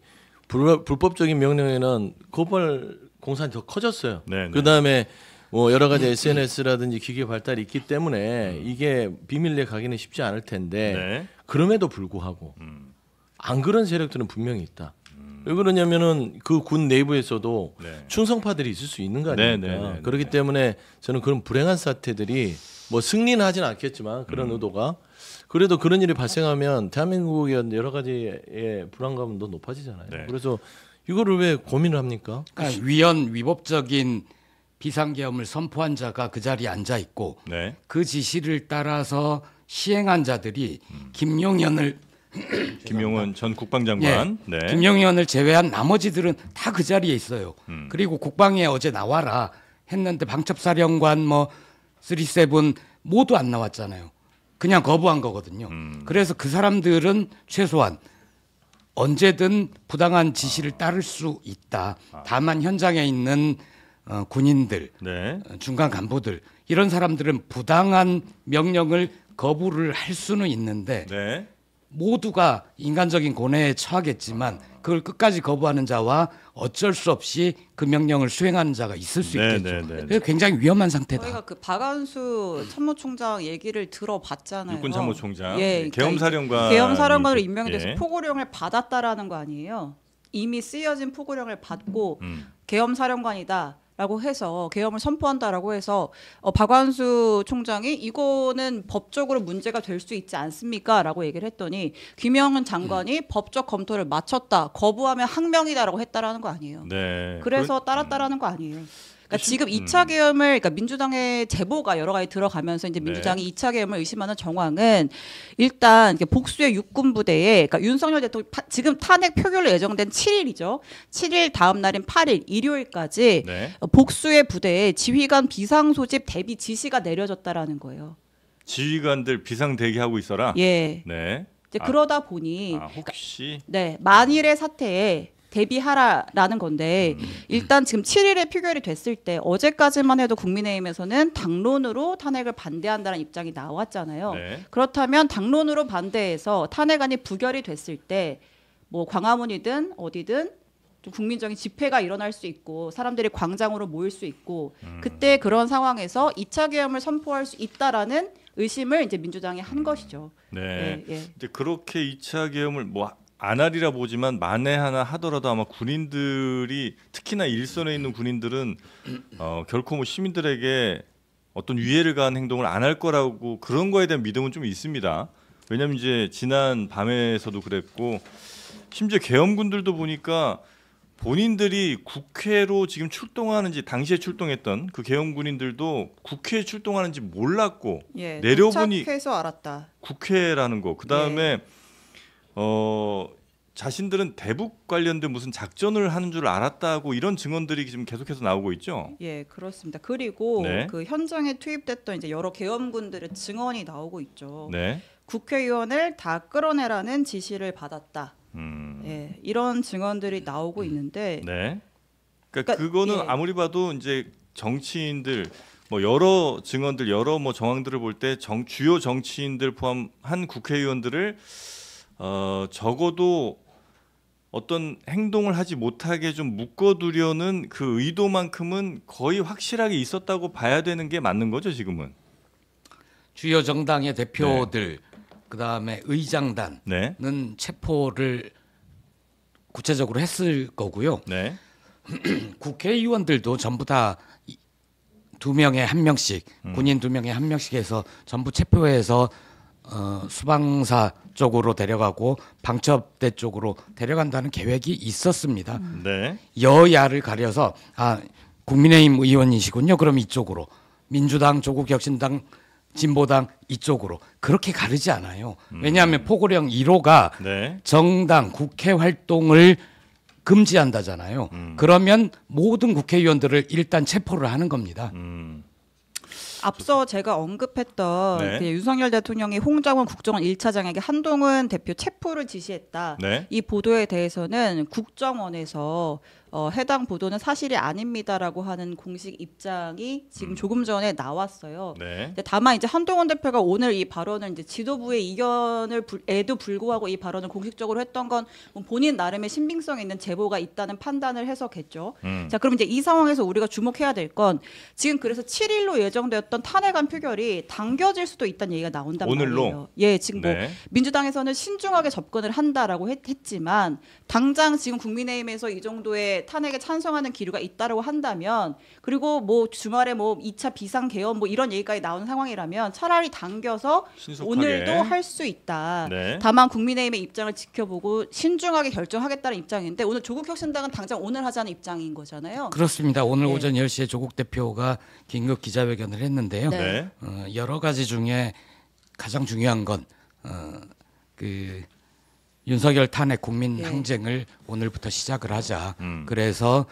S6: 불법적인 명령에는 거부할 공산이 더 커졌어요.
S2: 네,
S6: 그 다음에 뭐 여러 가지 SNS라든지 기계 발달이 있기 때문에 이게 비밀리에 가기는 쉽지 않을 텐데
S2: 네.
S6: 그럼에도 불구하고 안 그런 세력들은 분명히 있다. 왜 그러냐면은 그 군 내부에서도
S2: 네.
S6: 충성파들이 있을 수 있는 거
S2: 네,
S6: 아닙니까?
S2: 네, 네,
S6: 그렇기
S2: 네.
S6: 때문에 저는 그런 불행한 사태들이 뭐 승리는 하진 않겠지만 그런 의도가 그래도 그런 일이 발생하면 대한민국의 여러 가지의 불안감은 더 높아지잖아요.
S2: 네.
S6: 그래서 이거를 왜 고민을 합니까?
S3: 그러니까 위법적인 비상계엄을 선포한 자가 그 자리에 앉아 있고
S2: 네.
S3: 그 지시를 따라서 시행한 자들이 김용현을
S2: 김용원 전 국방장관. 네.
S3: 김용현을 제외한 나머지들은 다 그 자리에 있어요. 그리고 국방에 어제 나와라 했는데 방첩사령관 뭐 37 모두 안 나왔잖아요. 그냥 거부한 거거든요. 그래서 그 사람들은 최소한 언제든 부당한 지시를 따를 수 있다. 다만 현장에 있는 군인들,
S2: 네.
S3: 중간 간부들 이런 사람들은 부당한 명령을 거부를 할 수는 있는데
S2: 네.
S3: 모두가 인간적인 고뇌에 처하겠지만 그걸 끝까지 거부하는 자와 어쩔 수 없이 그 명령을 수행하는 자가 있을 수
S2: 네,
S3: 있겠죠.
S2: 네, 네, 네.
S3: 그래서 굉장히 위험한 상태다.
S4: 저희가 그 박안수 참모총장 얘기를 들어봤잖아요.
S2: 육군 참모총장,
S4: 예,
S2: 계엄사령관,
S4: 계엄사령관으로 임명이 돼서
S2: 예.
S4: 포고령을 받았다라는 거 아니에요. 이미 쓰여진 포고령을 받고
S2: 음.
S4: 계엄사령관이다. 라고 해서 계엄을 선포한다라고 해서 박완수 총장이 이거는 법적으로 문제가 될 수 있지 않습니까? 라고 얘기를 했더니 김영은 장관이 법적 검토를 마쳤다. 거부하면 항명이다라고 했다라는 거 아니에요.
S2: 네.
S4: 그래서 따랐다라는 거 아니에요. 그러니까 지금 2차 계엄을 그러니까 민주당의 제보가 여러 가지 들어가면서 이제 민주당이 2차 계엄을 의심하는 정황은 일단 복수의 육군 부대에 그러니까 윤석열 대통령 지금 탄핵 표결로 예정된 7일이죠. 7일 다음 날인 8일 일요일까지
S2: 네.
S4: 복수의 부대에 지휘관 비상 소집 대비 지시가 내려졌다라는 거예요.
S2: 지휘관들 비상 대기하고 있어라.
S4: 예.
S2: 네.
S4: 이제 그러다 보니
S2: 혹시
S4: 네, 만일의 사태에 대비하라라는 건데 일단 지금 7일에 표결이 됐을 때 어제까지만 해도 국민의힘에서는 당론으로 탄핵을 반대한다는 입장이 나왔잖아요.
S2: 네.
S4: 그렇다면 당론으로 반대해서 탄핵안이 부결이 됐을 때 뭐 광화문이든 어디든 좀 국민적인 집회가 일어날 수 있고 사람들이 광장으로 모일 수 있고 그때 그런 상황에서 2차 계엄을 선포할 수 있다라는 의심을 이제 민주당이 한 것이죠.
S2: 네.
S4: 예, 예.
S2: 이제 그렇게 2차 계엄을 뭐 안 하리라 보지만 만에 하나 하더라도 아마 군인들이 특히나 일선에 있는 군인들은 결코 뭐 시민들에게 어떤 위해를 가한 행동을 안 할 거라고 그런 거에 대한 믿음은 좀 있습니다. 왜냐하면 이제 지난 밤에서도 그랬고 심지어 계엄군들도 보니까 본인들이 국회로 지금 출동하는지 당시에 출동했던 그 계엄군인들도 국회에 출동하는지 몰랐고
S4: 예,
S2: 내려보니
S4: 도착해서 알았다.
S2: 국회라는 거. 그 다음에 자신들은 대북 관련된 무슨 작전을 하는 줄 알았다고 이런 증언들이 지금 계속해서 나오고 있죠.
S4: 예, 그렇습니다. 그리고
S2: 네.
S4: 그 현장에 투입됐던 이제 여러 계엄군들의 증언이 나오고 있죠.
S2: 네.
S4: 국회의원을 다 끌어내라는 지시를 받았다. 예, 이런 증언들이 나오고 있는데
S2: 네. 그러니까
S4: 그러니까,
S2: 그거는
S4: 예.
S2: 아무리 봐도 이제 정치인들 뭐 여러 증언들 여러 뭐 정황들을 볼 때 주요 정치인들 포함한 국회의원들을 적어도 어떤 행동을 하지 못하게 좀 묶어두려는 그 의도만큼은 거의 확실하게 있었다고 봐야 되는 게 맞는 거죠 지금은.
S3: 주요 정당의 대표들 그다음에 의장단은
S2: 네.
S3: 체포를 구체적으로 했을 거고요.
S2: 네.
S3: 국회의원들도 전부 다 2명에 1명씩 군인 2명에 1명씩 해서 전부 체포해서 수방사 쪽으로 데려가고 방첩대 쪽으로 데려간다는 계획이 있었습니다.
S2: 네.
S3: 여야를 가려서 국민의힘 의원이시군요. 그럼 이쪽으로 민주당, 조국혁신당, 진보당 이쪽으로 그렇게 가르지 않아요. 왜냐하면 포고령 1호가
S2: 네.
S3: 정당 국회 활동을 금지한다잖아요. 그러면 모든 국회의원들을 일단 체포를 하는 겁니다.
S4: 앞서 제가 언급했던
S2: 네.
S4: 그 윤석열 대통령이 홍장원 국정원 1차장에게 한동훈 대표 체포를 지시했다.
S2: 네.
S4: 이 보도에 대해서는 국정원에서 해당 보도는 사실이 아닙니다라고 하는 공식 입장이 지금 조금 전에 나왔어요.
S2: 네.
S4: 근데 다만 이제 한동훈 대표가 오늘 이 발언을 이제 지도부의 이견에도 불구하고 이 발언을 공식적으로 했던 건 본인 나름의 신빙성 있는 제보가 있다는 판단을 해서겠죠. 자, 그럼 이제 이 상황에서 우리가 주목해야 될 건 지금 그래서 7일로 예정되었던 탄핵안 표결이 당겨질 수도 있다는 얘기가 나온단
S2: 오늘로?
S4: 말이에요. 예, 지금 뭐
S2: 네.
S4: 민주당에서는 신중하게 접근을 한다라고 했지만 당장 지금 국민의힘에서 이 정도의 탄핵에 찬성하는 기류가 있다라고 한다면 그리고 뭐 주말에 뭐 2차 비상 개헌 뭐 이런 얘기까지 나오는 상황이라면 차라리 당겨서
S2: 신속하게.
S4: 오늘도 할 수 있다.
S2: 네.
S4: 다만 국민의힘의 입장을 지켜보고 신중하게 결정하겠다는 입장인데 오늘 조국혁신당은 당장 오늘 하자는 입장인 거잖아요.
S3: 그렇습니다. 오늘
S4: 네.
S3: 오전 10시에 조국 대표가 긴급 기자회견을 했는데요.
S4: 네.
S3: 여러 가지 중에 가장 중요한 건 윤석열 탄핵 국민
S4: 예.
S3: 항쟁을 오늘부터 시작을 하자. 그래서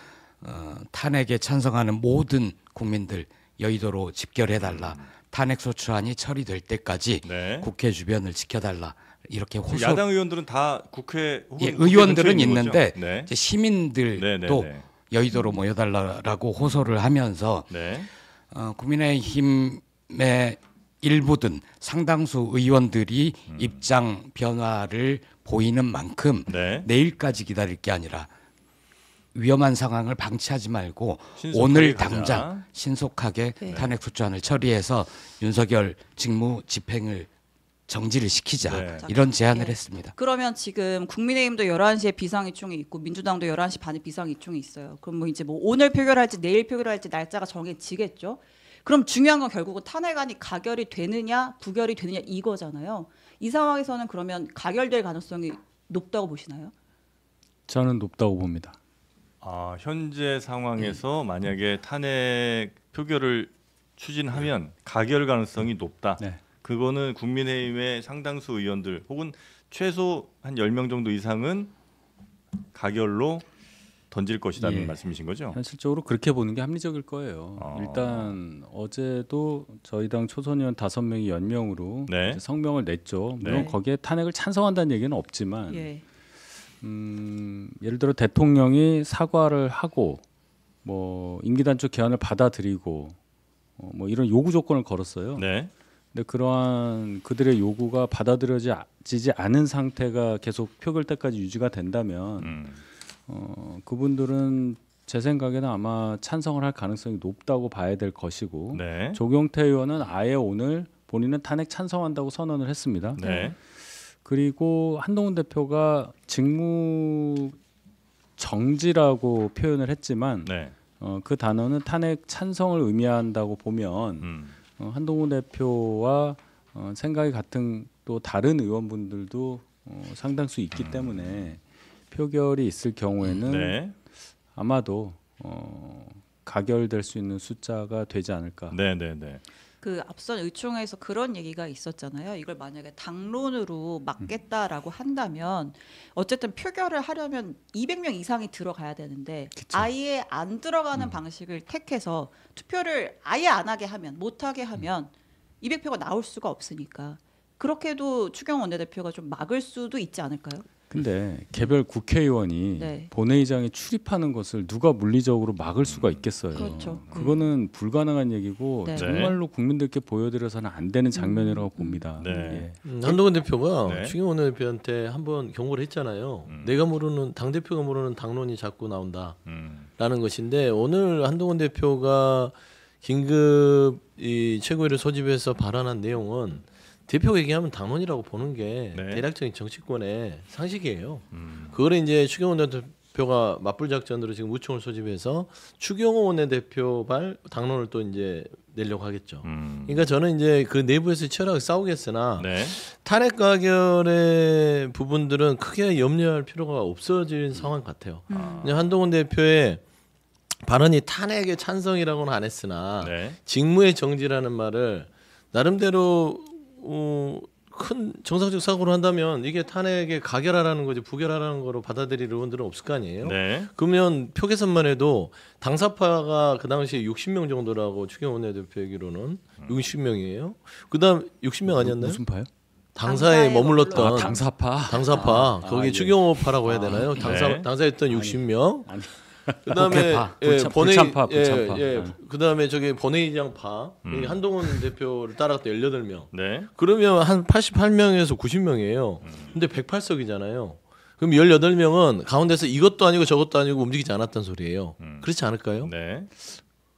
S3: 탄핵에 찬성하는 모든 국민들 여의도로 집결해달라. 탄핵 소추안이 처리될 때까지
S2: 네.
S3: 국회 주변을 지켜달라. 이렇게 호소
S2: 야당 의원들은 다 국회 혹은
S3: 예,
S2: 국회
S3: 의원들은
S2: 근처에 있는
S3: 있는데
S2: 거죠? 네.
S3: 이제 시민들도
S2: 네, 네, 네.
S3: 여의도로 모여달라고 호소를 하면서
S2: 네.
S3: 국민의힘의 일부든 상당수 의원들이 입장 변화를 보이는 만큼
S2: 네.
S3: 내일까지 기다릴 게 아니라 위험한 상황을 방치하지 말고
S2: 신속하게
S3: 오늘
S2: 가자.
S3: 당장 신속하게
S4: 네.
S3: 탄핵 소추안을 처리해서 윤석열 직무 집행을 정지를 시키자
S2: 네.
S3: 이런 제안을
S4: 예.
S3: 했습니다.
S4: 그러면 지금 국민의힘도 11시에 비상이총이 있고 민주당도 11시 반에 비상이총이 있어요. 그럼 뭐 이제 뭐 오늘 표결할지 내일 표결할지 날짜가 정해지겠죠. 그럼 중요한 건 결국은 탄핵안이 가결이 되느냐 부결이 되느냐 이거잖아요. 이 상황에서는 그러면 가결될 가능성이 높다고 보시나요?
S5: 저는 높다고 봅니다.
S2: 현재 상황에서 만약에 탄핵 표결을 추진하면 가결 가능성이 높다.
S5: 네.
S2: 그거는 국민의힘의 상당수 의원들 혹은 최소 한 10명 정도 이상은 가결로 던질 것이라는
S5: 예.
S2: 말씀이신 거죠?
S5: 현실적으로 그렇게 보는 게 합리적일 거예요. 일단 어제도 저희 당 초선의원 5명이 연명으로
S2: 네.
S5: 이제 성명을 냈죠. 물론
S2: 네.
S5: 거기에 탄핵을 찬성한다는 얘기는 없지만
S4: 예.
S5: 예를 들어 대통령이 사과를 하고 뭐 임기단축 개헌을 받아들이고 뭐 이런 요구 조건을 걸었어요.
S2: 네.
S5: 근데 그러한 그들의 요구가 받아들여지지 않은 상태가 계속 표결 때까지 유지가 된다면 그분들은 제 생각에는 아마 찬성을 할 가능성이 높다고 봐야 될 것이고
S2: 네.
S5: 조경태 의원은 아예 오늘 본인은 탄핵 찬성한다고 선언을 했습니다.
S2: 네.
S5: 그리고 한동훈 대표가 직무 정지라고 표현을 했지만
S2: 네.
S5: 그 단어는 탄핵 찬성을 의미한다고 보면 한동훈 대표와 생각이 같은 또 다른 의원분들도 상당수 있기 때문에 표결이 있을 경우에는
S2: 네.
S5: 아마도 가결될 수 있는 숫자가 되지 않을까.
S2: 네. 네. 네.
S4: 그 앞선 의총에서 그런 얘기가 있었잖아요. 이걸 만약에 당론으로 막겠다라고 한다면 어쨌든 표결을 하려면 200명 이상이 들어가야 되는데 아예 안 들어가는 방식을 택해서 투표를 아예 안 하게 하면 못 하게 하면 200표가 나올 수가 없으니까 그렇게도 추경호 원내대표가 좀 막을 수도 있지 않을까요?
S5: 근데 개별 국회의원이
S4: 네.
S5: 본회의장에 출입하는 것을 누가 물리적으로 막을 수가 있겠어요.
S4: 그렇죠.
S5: 그거는 불가능한 얘기고
S4: 네.
S5: 정말로 국민들께 보여드려서는 안 되는 장면이라고 봅니다.
S2: 네.
S5: 예.
S6: 한동훈 대표가
S2: 네.
S6: 추경호 원내대표한테 한번 경고를 했잖아요. 내가 모르는 당 대표가 모르는 당론이 자꾸 나온다라는 것인데 오늘 한동훈 대표가 긴급 이 최고위를 소집해서 발언한 내용은 대표가 얘기하면 당론이라고 보는 게
S2: 네.
S6: 대략적인 정치권의 상식이에요. 그거를 이제 추경호 원내대표가 맞불 작전으로 지금 우총을 소집해서 추경호 원내대표발 당론을 또 이제 내려고 하겠죠. 그러니까 저는 이제 그 내부에서 치열하게 싸우겠으나
S2: 네. 탄핵
S6: 탄핵 가결의 부분들은 크게 염려할 필요가 없어진 상황 같아요. 그냥 한동훈 대표의 발언이 탄핵의 찬성이라고는 안 했으나
S2: 네.
S6: 직무의 정지라는 말을 나름대로 큰 정상적 사고를 한다면 이게 탄핵에 가결하라는 거지 부결하라는 거로 받아들일 의원들은 없을 거 아니에요.
S2: 네.
S6: 그러면 표 개선만 해도 당사파가 그 당시에 60명 정도라고 추경호 원내대표 얘기로는 60명이에요. 그다음 60명 아니었나요?
S5: 무슨 파요?
S6: 당사에 머물렀던
S5: 당사파.
S6: 당사파 거기
S5: 예.
S6: 추경호파라고 해야 되나요?
S2: 네.
S6: 당사했던 60명.
S5: 아니.
S6: 그다음에
S5: 국회파,
S6: 본회의
S5: 불참파, 불참파.
S6: 그다음에 저기 본회의장파 여기 한동훈 대표를 따라갔던 18명.
S2: 네.
S6: 그러면 한 88명에서 90명이에요. 근데 108석이잖아요. 그럼 18명은 가운데서 이것도 아니고 저것도 아니고 움직이지 않았단 소리예요. 그렇지 않을까요?
S2: 네.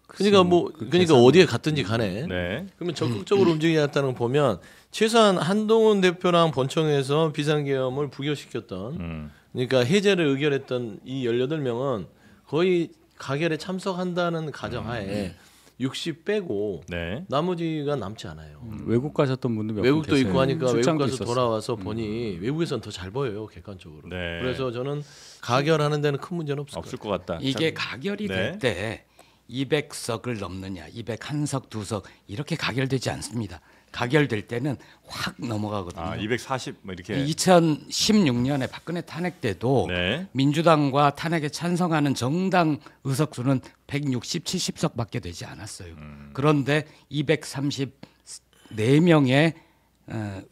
S6: 그러니까 뭐 그러니까 어디에 갔든지 간에
S2: 네.
S6: 그러면 적극적으로 움직이지 않았다는 걸 보면 최소한 한동훈 대표랑 본청에서 비상계엄을 부결시켰던 그러니까 해제를 의결했던 이 18명은 거의 가결에 참석한다는 가정하에 60 빼고
S2: 네.
S6: 나머지가 남지 않아요.
S5: 외국 가셨던 분들 몇 분
S6: 외국도
S5: 계세요.
S6: 있고 하니까 외국
S5: 출장도
S6: 가서
S5: 있었어요.
S6: 돌아와서 보니 외국에서는 더 잘 보여요 객관적으로.
S2: 네.
S6: 그래서 저는 가결하는 데는 큰 문제는 없을 것
S2: 없을 것 같다.
S3: 이게 가결이
S2: 네.
S3: 될 때 200석을 넘느냐, 201석, 2석 이렇게 가결되지 않습니다. 가결될 때는 확 넘어가거든요.
S2: 240 뭐 이렇게.
S3: 2016년에 박근혜 탄핵 때도
S2: 네.
S3: 민주당과 탄핵에 찬성하는 정당 의석수는 160, 70석밖에 되지 않았어요. 그런데 234명의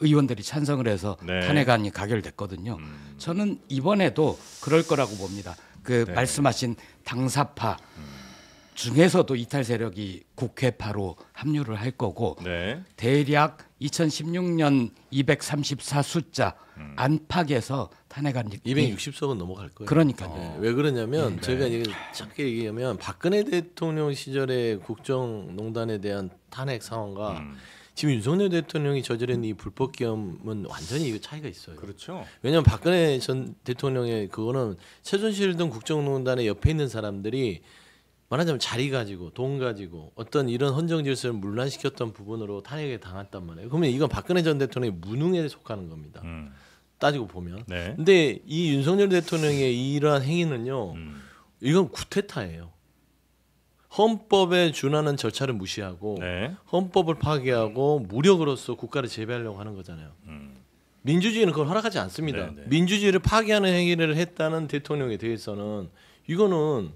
S3: 의원들이 찬성을 해서
S2: 네.
S3: 탄핵안이 가결됐거든요. 저는 이번에도 그럴 거라고 봅니다. 그
S2: 네.
S3: 말씀하신 당사파 중에서도 이탈 세력이 국회파로 합류를 할 거고
S2: 네.
S3: 대략 2016년 234 숫자 안팎에서 탄핵안이
S6: 260석은 넘어갈 거예요.
S3: 그러니까요.
S6: 네, 왜 그러냐면
S2: 네.
S6: 제가 이게 짧게 얘기하면 박근혜 대통령 시절의 국정농단에 대한 탄핵 상황과 지금 윤석열 대통령이 저지른 이 불법 기업은 완전히 이 차이가 있어요.
S2: 그렇죠.
S6: 왜냐하면 박근혜 전 대통령의 그거는 최순실 등 국정농단의 옆에 있는 사람들이 말하자면 자리 가지고 돈 가지고 어떤 이런 헌정 질서를 문란시켰던 부분으로 탄핵에 당했단 말이에요. 그러면 이건 박근혜 전 대통령의 무능에 속하는 겁니다. 따지고 보면.
S2: 네.
S6: 근데 이 윤석열 대통령의 이러한 행위는요. 이건 구테타예요. 헌법에 준하는 절차를 무시하고
S2: 네.
S6: 헌법을 파괴하고 무력으로서 국가를 재배하려고 하는 거잖아요. 민주주의는 그걸 허락하지 않습니다.
S2: 네, 네.
S6: 민주주의를 파괴하는 행위를 했다는 대통령에 대해서는 이거는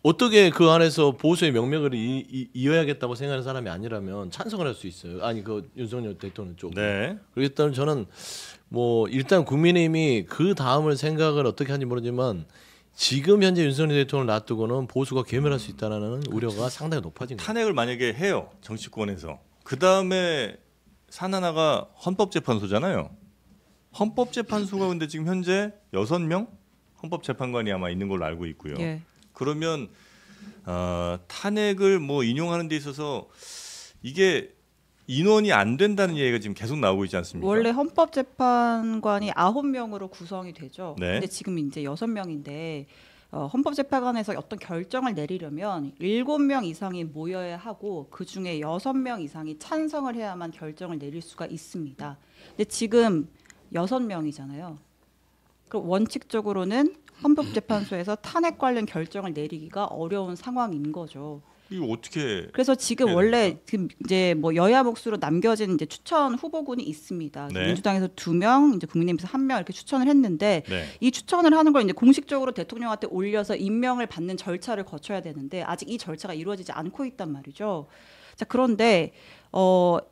S6: 어떻게 그 안에서 보수의 명맥을 이어야겠다고 생각하는 사람이 아니라면 찬성을 할 수 있어요. 아니 그 윤석열 대통령 쪽.
S2: 네.
S6: 그렇기 때문에 저는 뭐 일단 국민의힘이 그 다음을 생각을 어떻게 하는지 모르지만 지금 현재 윤석열 대통령을 놔두고는 보수가 괴멸할 수 있다는 우려가 상당히 높아진 거예요.
S2: 탄핵을 만약에 해요. 정치권에서. 그다음에 산하나가 헌법재판소잖아요. 헌법재판소가 근데 지금 현재 6명 헌법재판관이 아마 있는 걸로 알고 있고요.
S4: 예.
S2: 그러면 탄핵을 뭐 인용하는 데 있어서 이게 인원이 안 된다는 얘기가 지금 계속 나오고 있지 않습니까?
S4: 원래 헌법재판관이 9명으로 구성이 되죠.
S2: 네.
S4: 근데 지금 이제 6명인데 헌법재판관에서 어떤 결정을 내리려면 7명 이상이 모여야 하고 그 중에 6명 이상이 찬성을 해야만 결정을 내릴 수가 있습니다. 근데 지금 6명이잖아요. 그럼 원칙적으로는 헌법재판소에서 탄핵 관련 결정을 내리기가 어려운 상황인 거죠.
S2: 이거 어떻게?
S4: 그래서 지금
S2: 해야
S4: 원래
S2: 됩니까?
S4: 지금 이제 뭐 여야 몫으로 남겨진 이제 추천 후보군이 있습니다.
S2: 네.
S4: 민주당에서 2명, 이제 국민의힘에서 1명 이렇게 추천을 했는데
S2: 네.
S4: 이 추천을 하는 걸 이제 공식적으로 대통령한테 올려서 임명을 받는 절차를 거쳐야 되는데 아직 이 절차가 이루어지지 않고 있단 말이죠. 자, 그런데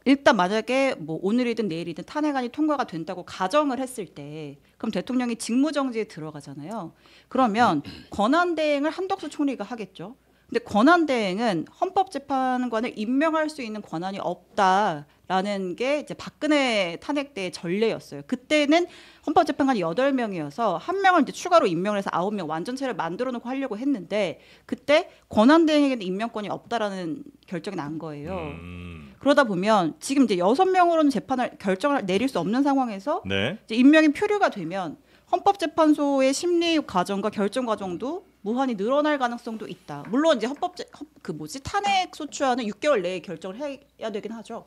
S4: 일단 만약에 뭐 오늘이든 내일이든 탄핵안이 통과가 된다고 가정을 했을 때 그럼 대통령이 직무정지에 들어가잖아요. 그러면 권한대행을 한덕수 총리가 하겠죠. 근데 권한대행은 헌법재판관을 임명할 수 있는 권한이 없다라는 게 이제 박근혜 탄핵 때의 전례였어요. 그때는 헌법재판관이 8명이어서 1명을 이제 추가로 임명을 해서 9명 완전체를 만들어 놓고 하려고 했는데 그때 권한대행에게는 임명권이 없다라는 결정이 난 거예요. 그러다 보면 지금 이제 6명으로는 결정을 내릴 수 없는 상황에서
S2: 네.
S4: 이제 임명이 표류가 되면 헌법재판소의 심리 과정과 결정 과정도 무한히 늘어날 가능성도 있다. 물론 이제 탄핵 소추안은 6개월 내에 결정을 해야 되긴 하죠.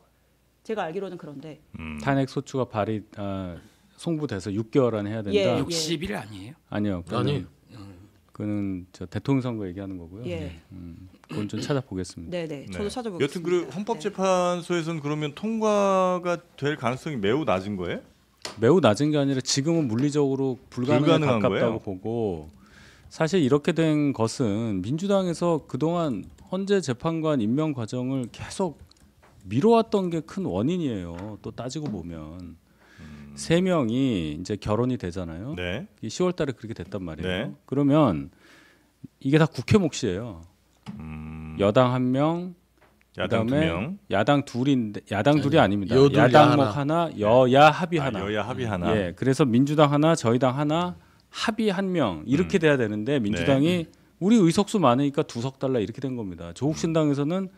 S4: 제가 알기로는 그런데.
S5: 탄핵 소추가 송부돼서 6개월 안에 해야 된다.
S4: 예.
S3: 60일 아니에요?
S5: 아니요.
S6: 아니.
S5: 그는 저 대통령 선거 얘기하는 거고요.
S4: 예.
S5: 그건 좀 찾아보겠습니다.
S4: 네네. 저도
S2: 네.
S4: 찾아보겠습니다.
S2: 여튼 그 헌법재판소에서는 그러면 통과가 될 가능성이 매우 낮은 거예요?
S5: 매우 낮은 게 아니라 지금은 물리적으로 불가능에
S2: 불가능한
S5: 가깝다고
S2: 거예요?
S5: 보고 사실 이렇게 된 것은 민주당에서 그동안 헌재 재판관 임명 과정을 계속 미뤄왔던 게 큰 원인이에요. 또 따지고 보면 3명이 이제 결혼이 되잖아요.
S2: 네.
S5: 10월 달에 그렇게 됐단 말이에요.
S2: 네.
S5: 그러면 이게 다 국회 몫이에요. 여당 1명,
S2: 야당
S5: 그다음에
S2: 2명.
S5: 야당 둘인데 야당 둘이 아닙니다.
S6: 여둘,
S5: 야당목
S6: 야
S5: 하나, 여야 합의 하나.
S2: 여야 합의 하나.
S5: 예, 그래서 민주당 하나, 저희 당 하나, 합의 1명 이렇게 돼야 되는데 민주당이 우리 의석수 많으니까 2석 달라 이렇게 된 겁니다. 조국 신당에서는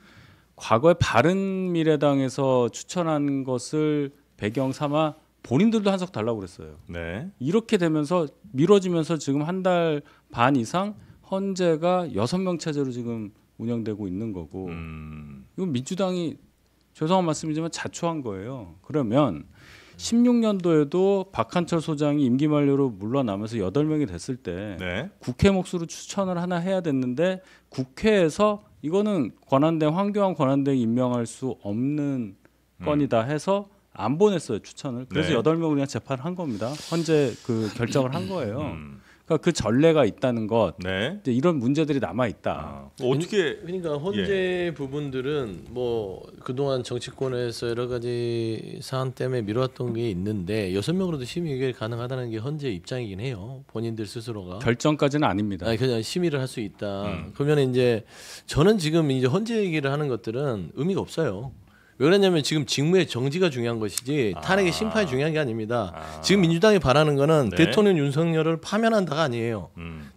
S5: 과거에 바른미래당에서 추천한 것을 배경 삼아 본인들도 1석 달라고 그랬어요.
S2: 네.
S5: 이렇게 되면서 미뤄지면서 지금 1달 반 이상 헌재가 6명 체제로 지금 운영되고 있는 거고 이건 민주당이 죄송한 말씀이지만 자초한 거예요. 그러면 16년도에도 박한철 소장이 임기 만료로 물러나면서 8명이 됐을 때
S2: 네.
S5: 국회 몫으로 추천을 하나 해야 됐는데 국회에서 이거는 황교안 권한대행 임명할 수 없는 건이다 해서 안 보냈어요 추천을. 그래서
S2: 네.
S5: 8명을 그냥 재판을 한 겁니다. 헌재 그 결정을 한 거예요. 그러니까 그 전례가 있다는 것,
S2: 네.
S5: 이제 이런 문제들이 남아 있다.
S2: 어떻게
S6: 그러니까 헌재 부분들은 뭐 그동안 정치권에서 여러 가지 사안 때문에 미뤄왔던 게 있는데 6명으로도 심의 의결이 가능하다는 게 헌재 입장이긴 해요. 본인들 스스로가.
S5: 결정까지는 아닙니다.
S6: 아니 그냥 심의를 할 수 있다. 그러면 이제 저는 지금 이제 헌재 얘기를 하는 것들은 의미가 없어요. 왜 그러냐면 지금 직무의 정지가 중요한 것이지 탄핵의 심판이 중요한 게 아닙니다. 지금 민주당이 바라는 거는
S2: 네.
S6: 대통령 윤석열을 파면한다가 아니에요.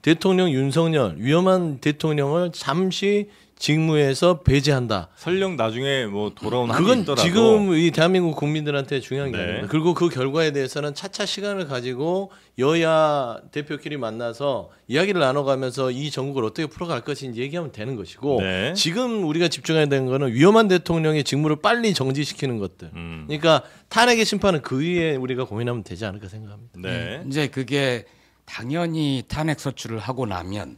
S6: 대통령 윤석열 위험한 대통령을 잠시 직무에서 배제한다.
S2: 설령 나중에 뭐 돌아오는 한이
S6: 그건
S2: 있더라도
S6: 지금 이 대한민국 국민들한테 중요한 게
S2: 네.
S6: 아닙니다. 그리고 그 결과에 대해서는 차차 시간을 가지고 여야 대표끼리 만나서 이야기를 나눠가면서 이 전국을 어떻게 풀어갈 것인지 얘기하면 되는 것이고
S2: 네.
S6: 지금 우리가 집중해야 되는 거는 위험한 대통령의 직무를 빨리 정지시키는 것들. 그러니까 탄핵의 심판은 그 위에 우리가 고민하면 되지 않을까 생각합니다.
S2: 네.
S3: 이제 그게 당연히 탄핵 소추를 하고 나면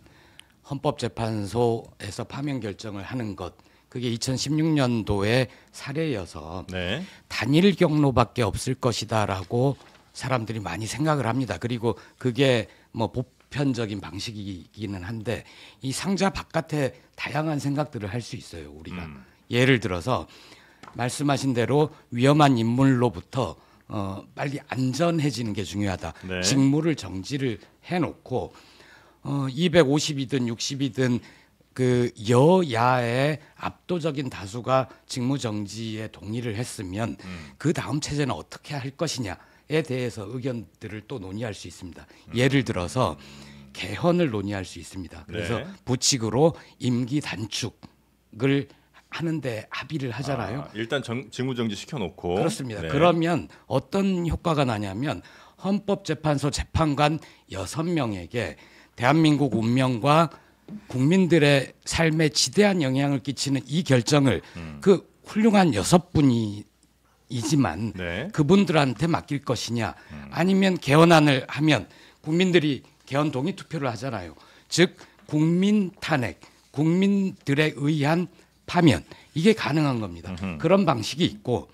S3: 헌법재판소에서 파면 결정을 하는 것, 그게 2016년도의 사례여서
S2: 네.
S3: 단일 경로밖에 없을 것이다라고 사람들이 많이 생각을 합니다. 그리고 그게 뭐 보편적인 방식이기는 한데 이 상자 바깥에 다양한 생각들을 할 수 있어요. 우리가 예를 들어서 말씀하신 대로 위험한 인물로부터 빨리 안전해지는 게 중요하다.
S2: 네.
S3: 직무를 정지를 해놓고 250이든 60이든 그 여야의 압도적인 다수가 직무 정지에 동의를 했으면 그 다음 체제는 어떻게 할 것이냐에 대해서 의견들을 또 논의할 수 있습니다. 예를 들어서 개헌을 논의할 수 있습니다. 그래서
S2: 네.
S3: 부칙으로 임기 단축을 하는데 합의를 하잖아요.
S2: 일단 직무정지 시켜놓고
S3: 그렇습니다.
S2: 네.
S3: 그러면 어떤 효과가 나냐면 헌법재판소 재판관 6명에게 대한민국 운명과 국민들의 삶에 지대한 영향을 끼치는 이 결정을 그 훌륭한 6분이지만
S2: 네.
S3: 그분들한테 맡길 것이냐 아니면 개헌안을 하면 국민들이 개헌 동의 투표를 하잖아요. 즉 국민 탄핵, 국민들에 의한 파면 이게 가능한 겁니다. 그런 방식이 있고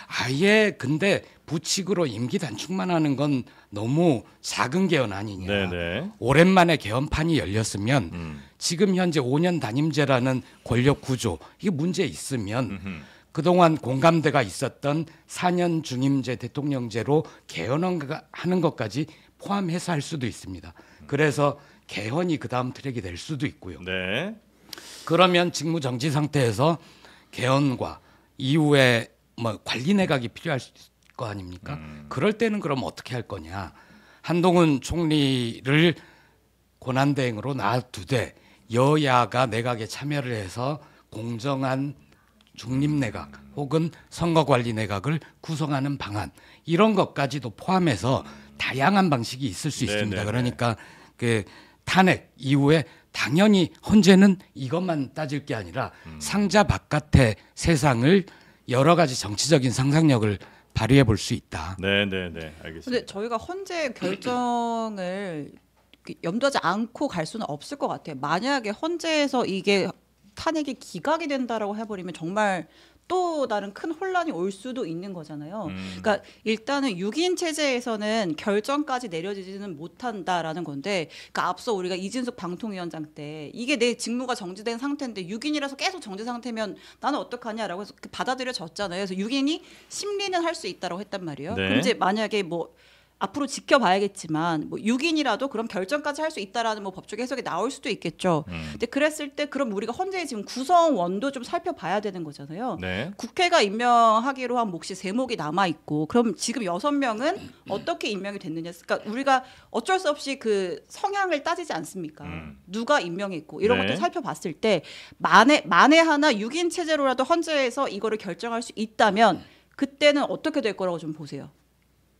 S3: 아예 근데 부칙으로 임기 단축만 하는 건 너무 작은 개헌 아니냐.
S2: 네네.
S3: 오랜만에 개헌판이 열렸으면 지금 현재 5년 단임제라는 권력 구조 이게 문제 있으면 그동안 공감대가 있었던 4년 중임제 대통령제로 개헌하는 것까지 포함해서 할 수도 있습니다. 그래서 개헌이 그다음 트랙이 될 수도 있고요.
S2: 네.
S3: 그러면 직무 정지 상태에서 개헌과 이후에 뭐 관리 내각이 필요할 거 아닙니까? 그럴 때는 그럼 어떻게 할 거냐? 한동훈 총리를 권한대행으로 놔두되 여야가 내각에 참여를 해서 공정한 중립내각 혹은 선거관리 내각을 구성하는 방안 이런 것까지도 포함해서 다양한 방식이 있을 수 있습니다.
S2: 네네네.
S3: 그러니까 그 탄핵 이후에 당연히 헌재는 이것만 따질 게 아니라 상자 바깥의 세상을 여러 가지 정치적인 상상력을 발휘해 볼 수 있다.
S2: 네네네. 알겠습니다.
S4: 근데 저희가 헌재 결정을 염두하지 않고 갈 수는 없을 것 같아요. 만약에 헌재에서 이게 탄핵이 기각이 된다라고 해버리면 정말 또 다른 큰 혼란이 올 수도 있는 거잖아요. 그러니까 일단은 6인 체제에서는 결정까지 내려지지는 못한다라는 건데, 그러니까 앞서 우리가 이진숙 방통위원장 때 이게 내 직무가 정지된 상태인데 6인이라서 계속 정지 상태면 나는 어떡하냐라고 해서 받아들여졌잖아요. 그래서 6인이 심리는 할 수 있다라고 했단 말이에요.
S2: 네.
S4: 그럼 이제 만약에 뭐 앞으로 지켜봐야겠지만 뭐 6인이라도 그럼 결정까지 할 수 있다라는 뭐 법적 해석이 나올 수도 있겠죠. 근데 그랬을 때 그럼 우리가 헌재의 지금 구성원도 좀 살펴봐야 되는 거잖아요.
S2: 네.
S4: 국회가 임명하기로 한 몫이 3몫이 남아 있고 그럼 지금 6명은 어떻게 임명이 됐느냐. 그러니까 우리가 어쩔 수 없이 그 성향을 따지지 않습니까? 누가 임명했고 이런
S2: 네.
S4: 것들 살펴봤을 때 만에 하나 6인 체제로라도 헌재에서 이거를 결정할 수 있다면 그때는 어떻게 될 거라고 좀 보세요.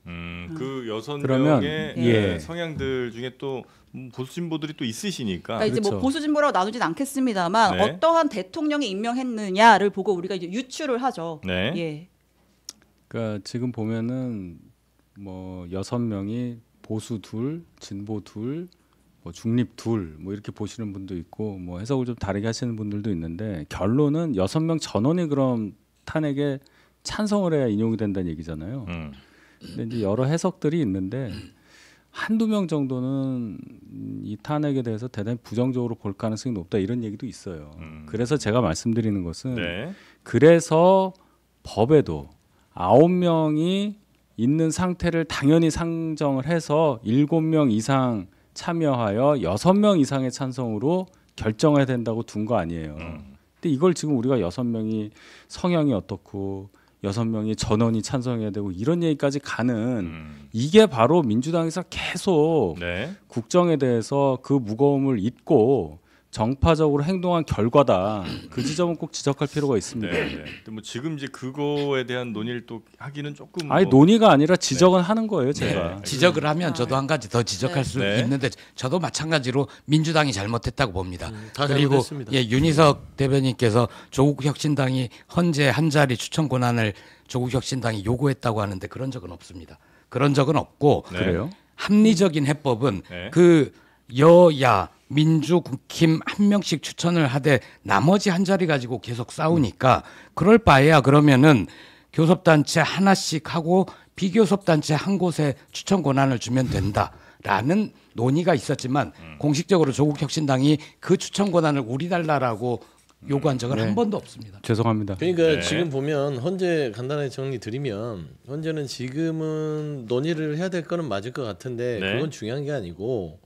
S2: 그 6명의
S5: 그러면,
S3: 예.
S2: 성향들 중에 또 보수 진보들이 또 있으시니까.
S4: 그러니까 이제 뭐
S5: 그렇죠.
S4: 보수 진보라고 나누진 않겠습니다만
S2: 네.
S4: 어떠한 대통령이 임명했느냐를 보고 우리가 이제 유추를 하죠.
S2: 네.
S4: 예.
S5: 그러니까 지금 보면은 뭐 6명이 보수 둘, 진보 둘, 뭐 중립 둘, 뭐 이렇게 보시는 분도 있고 뭐 해석을 좀 다르게 하시는 분들도 있는데 결론은 6명 전원이 그럼 탄핵에 찬성을 해야 인용이 된다는 얘기잖아요. 근데 이제 여러 해석들이 있는데 한두 명 정도는 이 탄핵에 대해서 대단히 부정적으로 볼 가능성이 높다 이런 얘기도 있어요. 그래서 제가 말씀드리는 것은
S2: 네.
S5: 그래서 법에도 9명이 있는 상태를 당연히 상정을 해서 7명 이상 참여하여 6명 이상의 찬성으로 결정해야 된다고 둔 거 아니에요. 근데 이걸 지금 우리가 6명이 성향이 어떻고 6명이 전원이 찬성해야 되고 이런 얘기까지 가는 이게 바로 민주당에서 계속
S2: 네.
S5: 국정에 대해서 그 무거움을 잊고 정파적으로 행동한 결과다. 그 지점은 꼭 지적할 필요가 있습니다.
S2: 네. 네. 근데 뭐 지금 이제 그거에 대한 논의를 또 하기는 조금
S5: 아니
S2: 뭐
S5: 논의가 아니라 지적은 하는 거예요, 제가.
S3: 지적을 하면 저도 한 가지 더 지적할 수
S2: 네.
S3: 있는데 저도 마찬가지로 민주당이 잘못했다고 봅니다.
S6: 다
S3: 그리고
S6: 잘못했습니다.
S3: 윤희석 대변인께서 조국혁신당이 헌재 한 자리 추천 권한을 조국혁신당이 요구했다고 하는데 그런 적은 없습니다. 그런 적은 없고
S2: 네.
S5: 그래요?
S3: 합리적인 해법은
S2: 네.
S3: 그 여야 민주 국힘 한 명씩 추천을 하되 나머지 한 자리 가지고 계속 싸우니까 그럴 바에야 그러면은 교섭단체 하나씩 하고 비교섭단체 한 곳에 추천 권한을 주면 된다라는 논의가 있었지만 공식적으로 조국혁신당이 그 추천 권한을 우리 달라라고 요구한 적은 한 번도 없습니다.
S5: 죄송합니다.
S6: 그러니까
S2: 네.
S6: 지금 보면 헌재 간단하게 정리 드리면 헌재는 지금은 논의를 해야 될 거는 맞을 것 같은데
S2: 네.
S6: 그건 중요한 게 아니고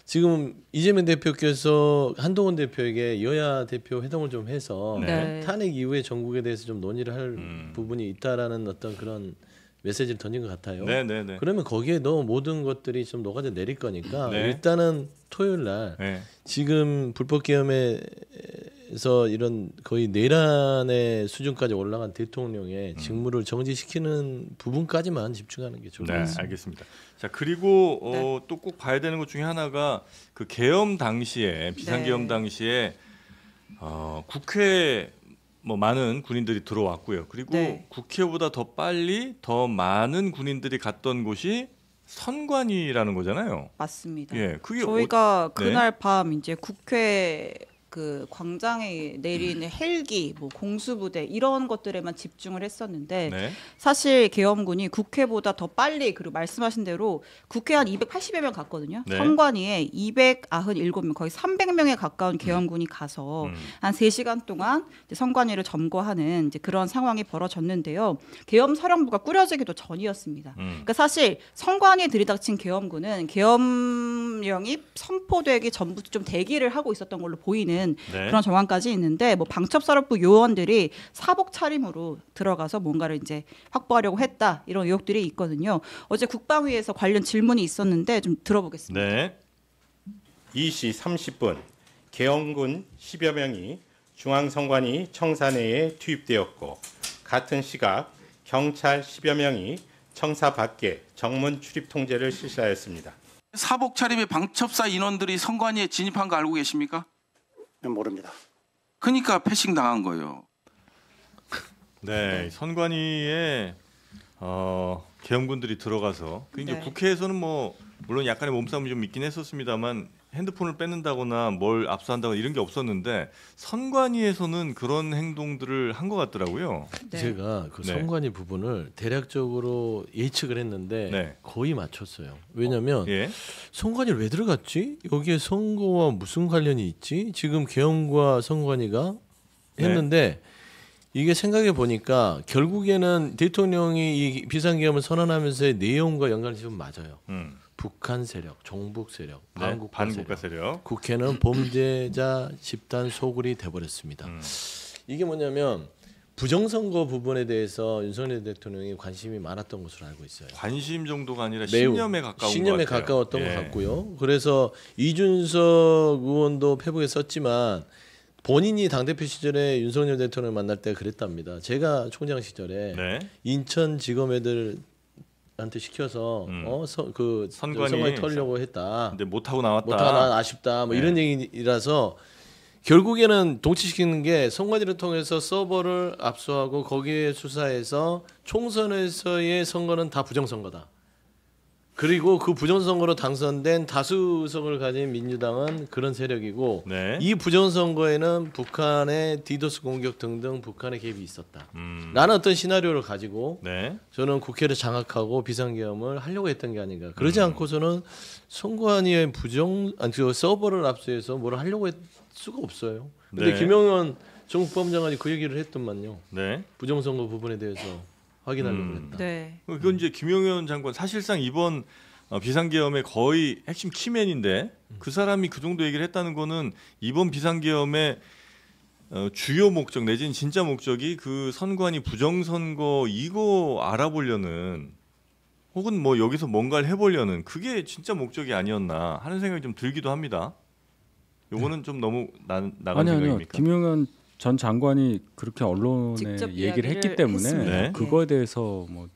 S6: 지금 이재명 대표께서 한동훈 대표에게 여야 대표 회동을 좀 해서
S4: 네.
S6: 탄핵 이후에 전국에 대해서 좀 논의를 할 부분이 있다라는 어떤 그런 메시지를 던진 것 같아요.
S2: 네, 네, 네.
S6: 그러면 거기에 너 모든 것들이 좀 녹아져 내릴 거니까
S2: 네.
S6: 일단은 토요일 날
S2: 네.
S6: 지금 불법 계엄에서 이런 거의 내란의 수준까지 올라간 대통령의 직무를 정지시키는 부분까지만 집중하는 게 좋을 것
S2: 네,
S6: 같습니다.
S2: 알겠습니다. 자 그리고
S4: 네.
S2: 또 꼭 봐야 되는 것 중에 하나가 그 계엄 당시에 비상계엄
S4: 네.
S2: 당시에 국회 뭐 많은 군인들이 들어왔고요. 그리고
S4: 네.
S2: 국회보다 더 빨리 더 많은 군인들이 갔던 곳이 선관위라는 거잖아요.
S4: 맞습니다.
S2: 예, 그게
S4: 저희가
S2: 네.
S4: 그날 밤 이제 국회 그 광장에 내리는 헬기, 뭐 공수부대 이런 것들에만 집중을 했었는데
S2: 네.
S4: 사실 계엄군이 국회보다 더 빨리 그리고 말씀하신 대로 국회 한 280여 명 갔거든요.
S2: 네.
S4: 선관위에 297명, 거의 300명에 가까운 계엄군이 가서 한 3시간 동안 이제 선관위를 점거하는 이제 그런 상황이 벌어졌는데요. 계엄 사령부가 꾸려지기도 전이었습니다. 그러니까 사실 선관위에 들이닥친 계엄군은 계엄령이 선포되기 전부터 좀 대기를 하고 있었던 걸로 보이는
S2: 네.
S4: 그런 정황까지 있는데 뭐 방첩사령부 요원들이 사복 차림으로 들어가서 뭔가를 이제 확보하려고 했다 이런 의혹들이 있거든요. 어제 국방위에서 관련 질문이 있었는데 좀 들어보겠습니다.
S2: 네.
S9: 2시 30분 계엄군 10여 명이 중앙선관위 청사 내에 투입되었고 같은 시각 경찰 10여 명이 청사 밖에 정문 출입 통제를 실시하였습니다.
S10: 사복 차림의 방첩사 인원들이 선관위에 진입한 거 알고 계십니까?
S11: 모릅니다.
S10: 그러니까 패싱 당한 거예요.
S2: 네, 선관위에 계엄군들이 들어가서 그 이제
S4: 네.
S2: 국회에서는 뭐 물론 약간의 몸싸움이 좀 있긴 했었습니다만 핸드폰을 뺏는다거나 뭘 압수한다거나 이런 게 없었는데 선관위에서는 그런 행동들을 한 것 같더라고요.
S4: 네.
S6: 제가 그
S2: 네.
S6: 선관위 부분을 대략적으로 예측을 했는데
S2: 네.
S6: 거의 맞췄어요. 왜냐하면
S2: 예.
S6: 선관위를 왜 들어갔지? 여기에 선거와 무슨 관련이 있지? 지금 계엄과 선관위가 했는데 이게 생각해 보니까 결국에는 대통령이 이 비상계엄을 선언하면서의 내용과 연관이 좀 맞아요. 북한 세력, 종북 세력,
S2: 네,
S6: 반국가
S2: 반국가
S6: 세력.
S2: 세력.
S6: 국회는 범죄자 집단 소굴이 돼버렸습니다. 이게 뭐냐면 부정선거 부분에 대해서 윤석열 대통령이 관심이 많았던 것으로 알고 있어요.
S2: 관심 정도가 아니라
S6: 매우
S2: 신념에 가까운
S6: 신념에
S2: 것 같아요.
S6: 가까웠던
S2: 예.
S6: 것 같고요. 그래서 이준석 의원도 페북에 썼지만 본인이 당대표 시절에 윤석열 대통령을 만날 때 그랬답니다. 제가 총장 시절에
S2: 네.
S6: 인천지검 애들한테 시켜서 그 선관위 털려고 했다.
S2: 근데 못 하고 나왔다.
S6: 못하고 난 아쉽다. 뭐
S2: 네.
S6: 이런 얘기라서 결국에는 동치시키는 게 선관위를 통해서 서버를 압수하고 거기에 수사해서 총선에서의 선거는 다 부정선거다. 그리고 그 부정선거로 당선된 다수석을 가진 민주당은 그런 세력이고
S2: 네.
S6: 이 부정선거에는 북한의 디도스 공격 등등 북한의 개입이 있었다. 라는 어떤 시나리오를 가지고
S2: 네.
S6: 저는 국회를 장악하고 비상계엄을 하려고 했던 게 아닌가. 그러지 않고서는 선관위의 그 서버를 압수해서 뭘 하려고 했을 수가 없어요. 근데
S2: 네.
S6: 김영현 정국법장관이 그 얘기를 했더만요.
S2: 네.
S6: 부정선거 부분에 대해서 확인하려고 했다.
S4: 네.
S2: 그건 이제 김용현 장관 사실상 이번 비상계엄의 거의 핵심 키맨인데 그 사람이 그 정도 얘기를 했다는 거는 이번 비상계엄의 주요 목적 내지는 진짜 목적이 그 선관위 부정선거 이거 알아보려는 혹은 뭐 여기서 뭔가를 해보려는 그게 진짜 목적이 아니었나 하는 생각이 좀 들기도 합니다. 요거는 좀 너무 나간
S5: 아니요.
S2: 생각입니까?
S5: 김용현 전 장관이 그렇게 언론에
S4: 직접
S5: 얘기를 했기
S4: 이야기를
S5: 때문에
S4: 했습니다.
S2: 네.
S5: 그거에 대해서 뭐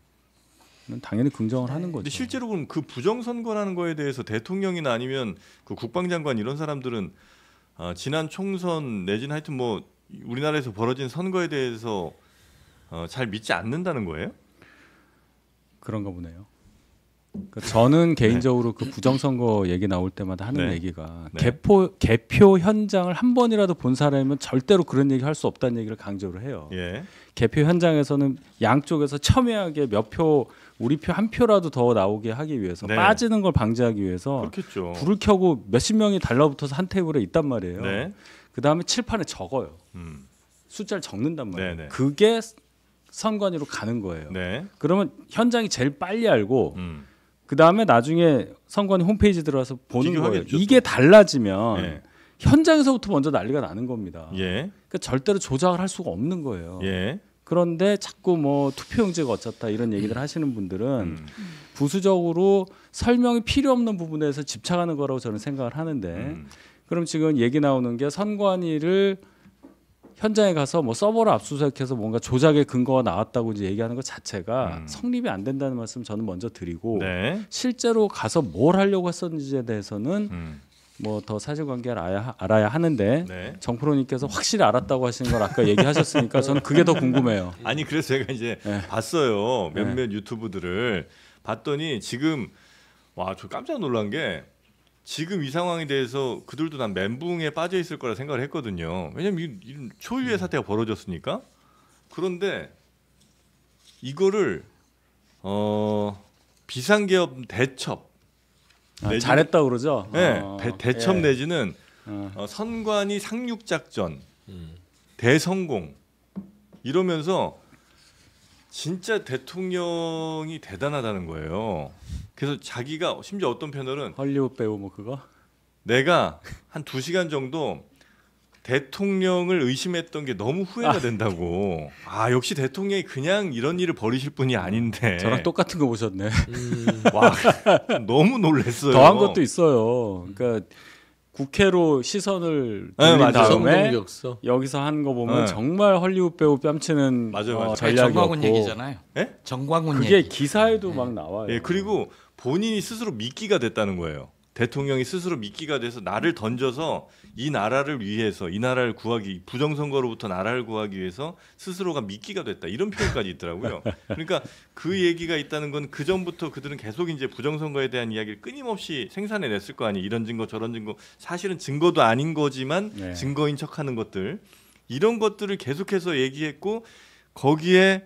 S5: 당연히 긍정을
S4: 네.
S5: 하는 거죠.
S2: 근데 실제로 그럼 그 부정선거라는 거에 대해서 대통령이나 아니면 그 국방장관 이런 사람들은 지난 총선 내지는 하여튼 뭐 우리나라에서 벌어진 선거에 대해서 잘 믿지 않는다는 거예요?
S5: 그런가 보네요. 그러니까 저는 개인적으로 그 부정선거 얘기 나올 때마다 하는
S2: 네.
S5: 얘기가
S2: 네.
S5: 개표 현장을 한 번이라도 본 사람이면 절대로 그런 얘기 할 수 없다는 얘기를 강조를 해요.
S2: 예.
S5: 개표 현장에서는 양쪽에서 첨예하게 몇 표 우리 표 한 표라도 더 나오게 하기 위해서
S2: 네.
S5: 빠지는 걸 방지하기 위해서
S2: 그렇겠죠.
S5: 불을 켜고 몇십 명이 달라붙어서 한 테이블에 있단 말이에요.
S2: 네.
S5: 그 다음에 칠판에 적어요.
S2: 음.
S5: 숫자를 적는단 말이에요.
S2: 네, 네.
S5: 그게 선관위로 가는 거예요.
S2: 네.
S5: 그러면 현장이 제일 빨리 알고
S2: 음.
S5: 그 다음에 나중에 선관위 홈페이지 들어가서 보는 거예요.
S2: 비교하겠죠,
S5: 이게 달라지면
S2: 예.
S5: 현장에서부터 먼저 난리가 나는 겁니다.
S2: 예.
S5: 그러니까 절대로 조작을 할 수가 없는 거예요.
S2: 예.
S5: 그런데 자꾸 뭐 투표용지가 어쩌다 이런 얘기들 하시는 분들은
S2: 음.
S5: 부수적으로 설명이 필요 없는 부분에서 집착하는 거라고 저는 생각을 하는데 그럼 지금 얘기 나오는 게 선관위를 현장에 가서 뭐 서버를 압수수색해서 뭔가 조작의 근거가 나왔다고 이제 얘기하는 것 자체가 성립이 안 된다는 말씀 저는 먼저 드리고
S2: 네.
S5: 실제로 가서 뭘 하려고 했었는지에 대해서는 뭐 더 사실관계를 알아야 하는데
S2: 네.
S5: 정프로님께서 확실히 알았다고 하시는 걸 아까 얘기하셨으니까 저는 그게 더 궁금해요.
S2: 아니 그래서 제가 이제
S5: 네.
S2: 봤어요. 몇몇 유튜브들을 봤더니 지금 와 저 깜짝 놀란 게 지금 이 상황에 대해서 그들도 난 멘붕에 빠져 있을 거라 생각을 했거든요. 왜냐면 이런 초유의 사태가 벌어졌으니까. 그런데 이거를 비상계엄 대첩
S5: 잘했다 그러죠.
S2: 네, 대첩
S5: 예.
S2: 내지는 선관위 상륙작전 대성공 이러면서 진짜 대통령이 대단하다는 거예요. 그래서 자기가 심지어 어떤 패널은
S5: 헐리우드 배우 뭐 그거
S2: 내가 한 2시간 정도 대통령을 의심했던 게 너무 후회가 된다고. 아 역시 대통령이 그냥 이런 일을 벌이실 분이 아닌데.
S5: 저랑 똑같은 거 보셨네.
S2: 와 너무 놀랐어요.
S5: 더한 것도 있어요. 그러니까 국회로 시선을
S2: 네,
S5: 돌린
S2: 맞아요.
S5: 다음에
S6: 성공격서.
S5: 여기서 한 거 보면
S2: 네.
S5: 정말 헐리우드 배우 뺨치는
S2: 맞아요.
S5: 전략이었고
S3: 정광훈 얘기잖아요.
S2: 예?
S3: 정광훈
S5: 그게
S3: 얘기.
S5: 기사에도 막 나와요.
S2: 예, 그리고 본인이 스스로 미끼가 됐다는 거예요. 대통령이 스스로 미끼가 돼서 나를 던져서 이 나라를 위해서 이 나라를 구하기 부정선거로부터 나라를 구하기 위해서 스스로가 미끼가 됐다 이런 표현까지 있더라고요. 그러니까 그 얘기가 있다는 건 그 전부터 그들은 계속 이제 부정선거에 대한 이야기를 끊임없이 생산해냈을 거 아니에요. 이런 증거 저런 증거 사실은 증거도 아닌 거지만
S5: 네.
S2: 증거인 척하는 것들 이런 것들을 계속해서 얘기했고 거기에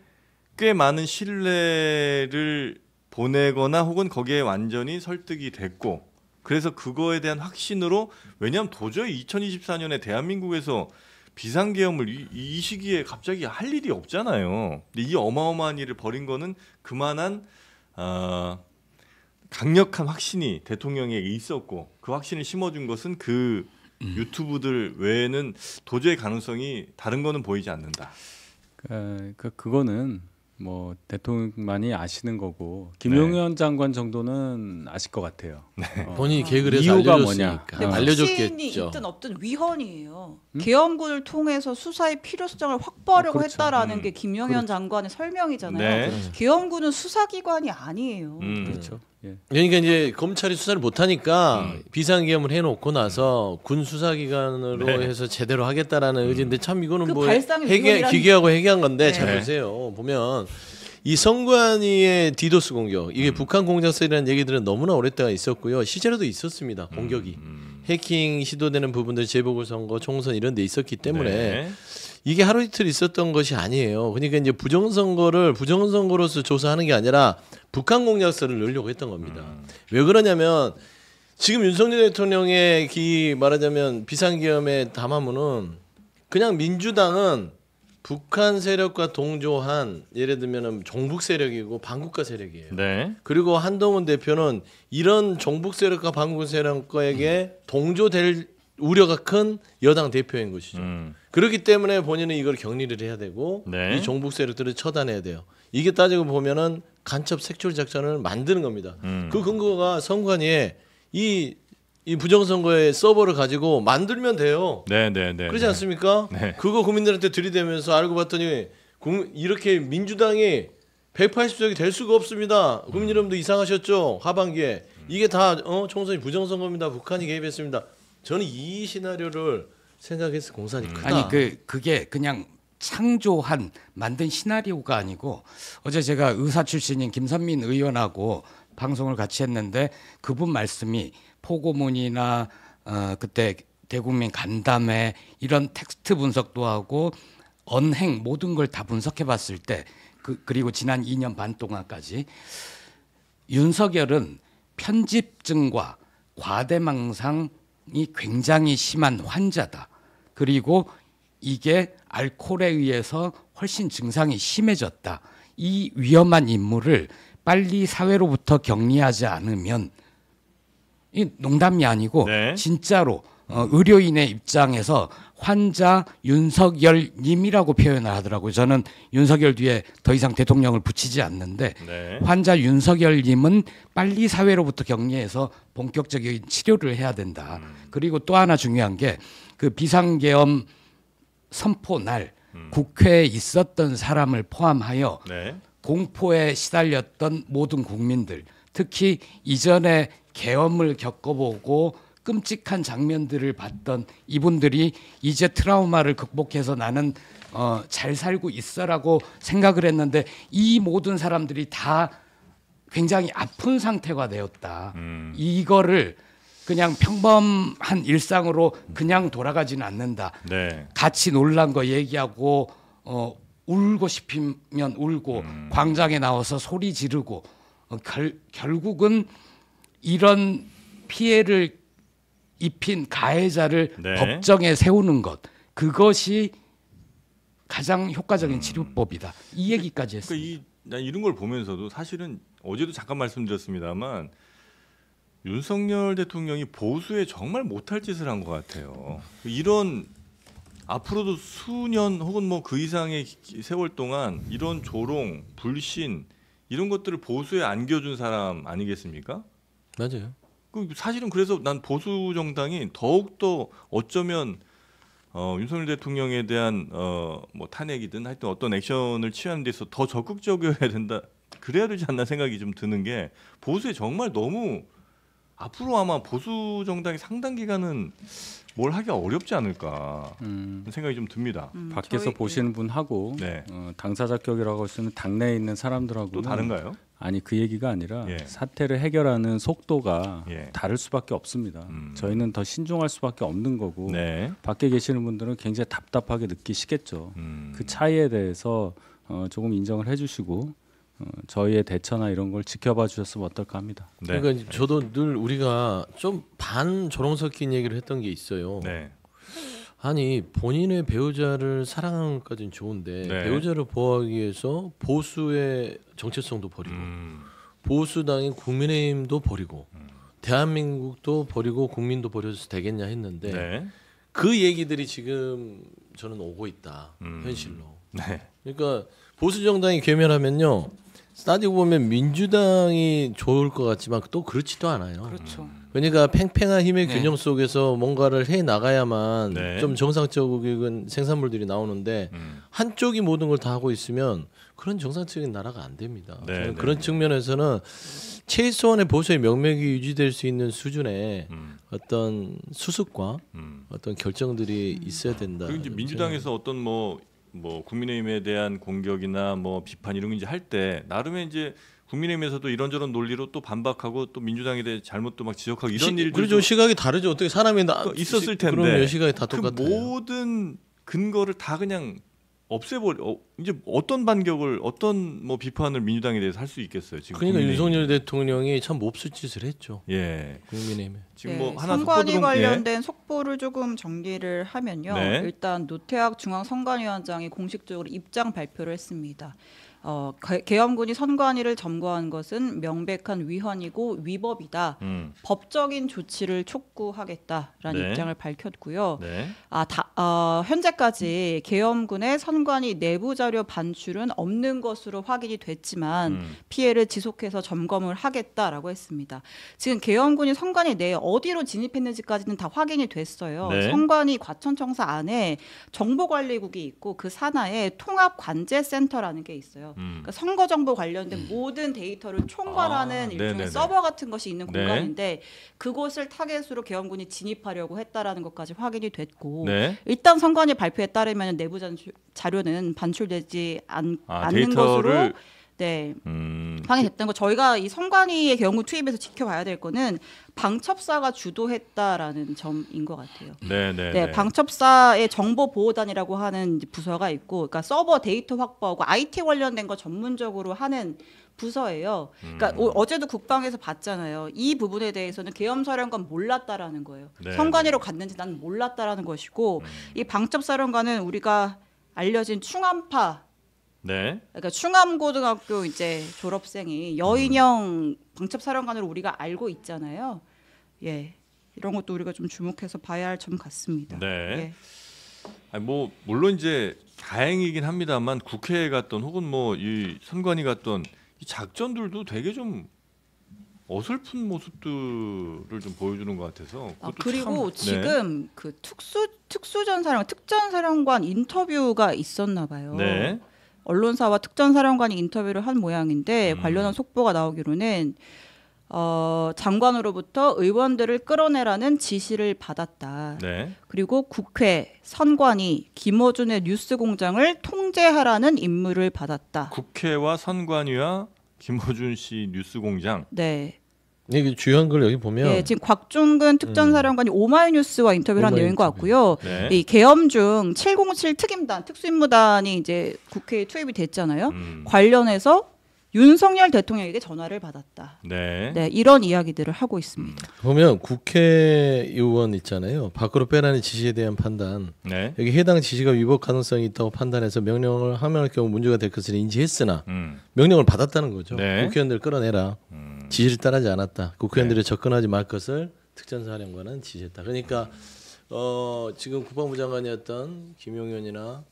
S2: 꽤 많은 신뢰를 보내거나 혹은 거기에 완전히 설득이 됐고 그래서 그거에 대한 확신으로 왜냐하면 도저히 2024년에 대한민국에서 비상계엄을 이 시기에 갑자기 할 일이 없잖아요. 근데 이 어마어마한 일을 벌인 거는 그만한 강력한 확신이 대통령에게 있었고 그 확신을 심어준 것은 그 유튜브들 외에는 도저히 가능성이 다른 거는 보이지 않는다.
S5: 그거는 뭐 대통령만이 아시는 거고 김용현 장관 정도는 아실 것 같아요.
S6: 본인이 계획을 해서
S5: 이유가
S6: 알려줬으니까.
S4: 근데 확신이
S6: 알려줬겠죠.
S4: 있든 없든 위헌이에요. 계엄군을 통해서 수사의 필요성을 확보하려고
S5: 그렇죠.
S4: 했다라는 게 김용현 장관의 설명이잖아요.
S2: 네.
S4: 계엄군은 수사기관이 아니에요.
S5: 그렇죠. 예.
S6: 그러니까 이제 검찰이 수사를 못하니까 비상계엄을 해놓고 나서 군 수사기관으로
S2: 네.
S6: 해서 제대로 하겠다라는 의지인데 참 이거는
S4: 그
S6: 뭐
S4: 발상의 위헌이라는
S6: 기계하고 해계한 건데
S4: 네.
S6: 잘 보세요. 보면 이 선관위의 디도스 공격 이게 북한 공작설이라는 얘기들은 너무나 오랫동안 있었고요. 실제로도 있었습니다. 공격이 해킹 시도되는 부분들 재보궐선거 총선 이런 데 있었기 때문에
S2: 네.
S6: 이게 하루 이틀 있었던 것이 아니에요. 그러니까 이제 부정선거를 부정선거로서 조사하는 게 아니라 북한 공작설을 넣으려고 했던 겁니다. 왜 그러냐면 지금 윤석열 대통령의 말하자면 비상계엄의 담화문은 그냥 민주당은 북한 세력과 동조한 예를 들면 종북 세력이고 반국가 세력이에요.
S2: 네.
S6: 그리고 한동훈 대표는 이런 종북 세력과 반국 세력과에게 동조될 우려가 큰 여당 대표인 것이죠. 그렇기 때문에 본인은 이걸 격리를 해야 되고
S2: 네.
S6: 이 종북 세력들을 처단해야 돼요. 이게 따지고 보면은 간첩 색출 작전을 만드는 겁니다. 그 근거가 선관위에 이 부정선거의 서버를 가지고 만들면 돼요.
S2: 네.
S6: 그렇지 않습니까?
S2: 네.
S6: 그거 국민들한테 들이대면서 알고 봤더니 이렇게 민주당이 180석이 될 수가 없습니다. 국민 여러분도 이상하셨죠? 하반기에 이게 다 총선이 부정선거입니다. 북한이 개입했습니다. 저는 이 시나리오를 생각해서 공산이 크다.
S3: 아니 그게 그냥 창조한 만든 시나리오가 아니고 어제 제가 의사 출신인 김선민 의원하고 방송을 같이 했는데 그분 말씀이 포고문이나 그때 대국민 간담회 이런 텍스트 분석도 하고 언행 모든 걸 다 분석해 봤을 때 그리고 지난 2년 반 동안까지 윤석열은 편집증과 과대망상이 굉장히 심한 환자다. 그리고 이게 알코올에 의해서 훨씬 증상이 심해졌다. 이 위험한 인물을 빨리 사회로부터 격리하지 않으면 이 농담이 아니고
S2: 네.
S3: 진짜로 의료인의 입장에서 환자 윤석열님이라고 표현을 하더라고요. 저는 윤석열 뒤에 더 이상 대통령을 붙이지 않는데
S2: 네.
S3: 환자 윤석열님은 빨리 사회로부터 격리해서 본격적인 치료를 해야 된다. 그리고 또 하나 중요한 게 그 비상계엄 선포 날 국회에 있었던 사람을 포함하여
S2: 네.
S3: 공포에 시달렸던 모든 국민들, 특히 이전에 계엄을 겪어보고 끔찍한 장면들을 봤던 이분들이 이제 트라우마를 극복해서 나는 잘 살고 있어라고 생각을 했는데 이 모든 사람들이 다 굉장히 아픈 상태가 되었다. 이거를 그냥 평범한 일상으로 그냥 돌아가지는 않는다.
S2: 네.
S3: 같이 놀란 거 얘기하고 울고 싶으면 울고 광장에 나와서 소리 지르고 결국은 이런 피해를 입힌 가해자를
S2: 네.
S3: 법정에 세우는 것 그것이 가장 효과적인 치료법이다. 이 얘기까지 했습니다.
S2: 난 이런 걸 보면서도 사실은 어제도 잠깐 말씀드렸습니다만 윤석열 대통령이 보수에 정말 못할 짓을 한 것 같아요. 이런 앞으로도 수년 혹은 뭐 그 이상의 세월 동안 이런 조롱, 불신 이런 것들을 보수에 안겨준 사람 아니겠습니까?
S6: 맞아요.
S2: 사실은 그래서 난 보수 정당이 더욱더 어쩌면 윤석열 대통령에 대한 뭐 탄핵이든 하여튼 어떤 액션을 취하는 데서 더 적극적이어야 된다. 그래야 되지 않나 생각이 좀 드는 게 보수에 정말 너무 앞으로 아마 보수 정당이 상당 기간은 뭘 하기가 어렵지 않을까 생각이 좀 듭니다.
S5: 밖에서 보시는 분하고
S2: 네.
S5: 당사자 격이라고 할 수 있는 당내에 있는 사람들하고
S2: 또 다른가요?
S5: 아니 그 얘기가 아니라
S2: 예.
S5: 사태를 해결하는 속도가
S2: 예.
S5: 다를 수밖에 없습니다. 저희는 더 신중할 수밖에 없는 거고
S2: 네.
S5: 밖에 계시는 분들은 굉장히 답답하게 느끼시겠죠. 그 차이에 대해서 조금 인정을 해주시고 저희의 대처나 이런 걸 지켜봐 주셨으면 어떨까 합니다.
S2: 네.
S6: 그러니까 저도 늘 우리가 좀 반 조롱 섞인 얘기를 했던 게 있어요.
S2: 네.
S6: 아니 본인의 배우자를 사랑하는 것까지는 좋은데
S2: 네.
S6: 배우자를 보호하기 위해서 보수의 정체성도 버리고 보수당인 국민의힘도 버리고 대한민국도 버리고 국민도 버려도 되겠냐 했는데
S2: 네.
S6: 그 얘기들이 지금 저는 오고 있다. 현실로.
S2: 네.
S6: 그러니까 보수 정당이 괴멸하면요. 따지고 보면 민주당이 좋을 것 같지만 또 그렇지도 않아요.
S3: 그렇죠.
S6: 그러니까 팽팽한 힘의
S3: 네.
S6: 균형 속에서 뭔가를 해 나가야만
S2: 네.
S6: 좀 정상적인 생산물들이 나오는데 한쪽이 모든 걸 다 하고 있으면 그런 정상적인 나라가 안 됩니다.
S2: 네,
S6: 저는
S2: 네,
S6: 그런
S2: 네.
S6: 측면에서는 최소한의 보수의 명맥이 유지될 수 있는 수준의 어떤 수습과 어떤 결정들이 있어야 된다.
S2: 그리고 이제 민주당에서 어떤 뭐 뭐 국민의힘에 대한 공격이나 뭐 비판 이런 거 이제 할 때 나름의 이제 국민의힘에서도 이런저런 논리로 또 반박하고 또 민주당에 대해 잘못도 막 지적하고 이런 일들도
S6: 그렇죠. 시각이 다르죠. 어떻게 사람이
S2: 있었을 텐데
S6: 그러면 시각이 다
S2: 그
S6: 똑같아요.
S2: 모든 근거를 다 그냥 없애버려. 이제 어떤 반격을 어떤 뭐 비판을 민주당에 대해서 할 수 있겠어요. 지금
S6: 그러니까
S2: 국민의힘.
S6: 윤석열 대통령이 참 몹쓸 짓을 했죠.
S2: 예.
S6: 국민의힘에.
S2: 지금
S4: 네,
S2: 뭐 하나
S4: 선관위
S2: 속보 들어온-
S4: 관련된 속보를 조금 정리를 하면요.
S2: 네.
S4: 일단 노태학 중앙선관위원장이 공식적으로 입장 발표를 했습니다. 계엄군이 선관위를 점거한 것은 명백한 위헌이고 위법이다. 법적인 조치를 촉구하겠다라는
S2: 네.
S4: 입장을 밝혔고요.
S2: 네.
S4: 현재까지 계엄군의 선관위 내부 자료 반출은 없는 것으로 확인이 됐지만 피해를 지속해서 점검을 하겠다라고 했습니다. 지금 계엄군이 선관위 내에 어디로 진입했는지까지는 다 확인이 됐어요.
S2: 네.
S4: 선관위 과천청사 안에 정보관리국이 있고 그 산하에 통합관제센터라는 게 있어요. 그러니까 선거 정보 관련된 모든 데이터를 총괄하는 일종의
S2: 네네네.
S4: 서버 같은 것이 있는
S2: 네.
S4: 공간인데 그곳을 타겟으로 계엄군이 진입하려고 했다라는 것까지 확인이 됐고
S2: 네.
S4: 일단 선관위 발표에 따르면 내부 자료는 반출되지 않는 것으로
S2: 데이터를
S4: 네. 확인됐던 거. 저희가 이 선관위의 계엄군 투입에서 지켜봐야 될 거는 방첩사가 주도했다라는 점인 것 같아요.
S2: 네.
S4: 방첩사의 정보보호단이라고 하는 이제 부서가 있고, 그러니까 서버 데이터 확보하고 IT 관련된 거 전문적으로 하는 부서예요. 그러니까 어제도 국방에서 봤잖아요. 이 부분에 대해서는 계엄사령관 몰랐다라는 거예요.
S2: 네,
S4: 선관위로 갔는지 난 몰랐다라는 것이고, 이 방첩사령관은 우리가 알려진 충암파.
S2: 네.
S4: 그러니까 충암고등학교 이제 졸업생이 여인형 방첩사령관으로 우리가 알고 있잖아요. 예, 이런 것도 우리가 좀 주목해서 봐야 할 점 같습니다.
S2: 네.
S4: 예.
S2: 아니 뭐 물론 이제 다행이긴 합니다만 국회에 갔던 혹은 뭐 이 선관위 갔던 이 작전들도 되게 좀 어설픈 모습들을 좀 보여주는 것 같아서.
S4: 그리고
S2: 참,
S4: 지금 그 특전사령관 인터뷰가 있었나 봐요.
S2: 네.
S4: 언론사와 특전사령관이 인터뷰를 한 모양인데 관련한 속보가 나오기로는 장관으로부터 의원들을 끌어내라는 지시를 받았다.
S2: 네.
S4: 그리고 국회, 선관위, 김어준의 뉴스공장을 통제하라는 임무를 받았다.
S2: 국회와 선관위와 김어준 씨 뉴스공장.
S4: 네.
S6: 이게 주요한 걸 여기 보면
S4: 네, 지금 곽종근 특전사령관이 오마이뉴스와 인터뷰를 한 내용인 것 같고요.
S2: 네.
S4: 이 계엄 중 707 특임단, 특수임무단이 이제 국회에 투입이 됐잖아요. 관련해서 윤석열 대통령에게 전화를 받았다.
S2: 네.
S4: 네, 이런 이야기들을 하고 있습니다.
S6: 보면 국회의원 있잖아요. 밖으로 빼라는 지시에 대한 판단.
S2: 네.
S6: 여기 해당 지시가 위법 가능성이 있다고 판단해서 명령을 하면 경우 문제가 될 것을 인지했으나 명령을 받았다는 거죠.
S2: 네.
S6: 국회의원들 끌어내라. 지시를 따르지 않았다. 국회의원들이 접근하지 말 것을 특전사령관은 지시했다. 그러니까 지금 국방부 장관이었던 김용현이나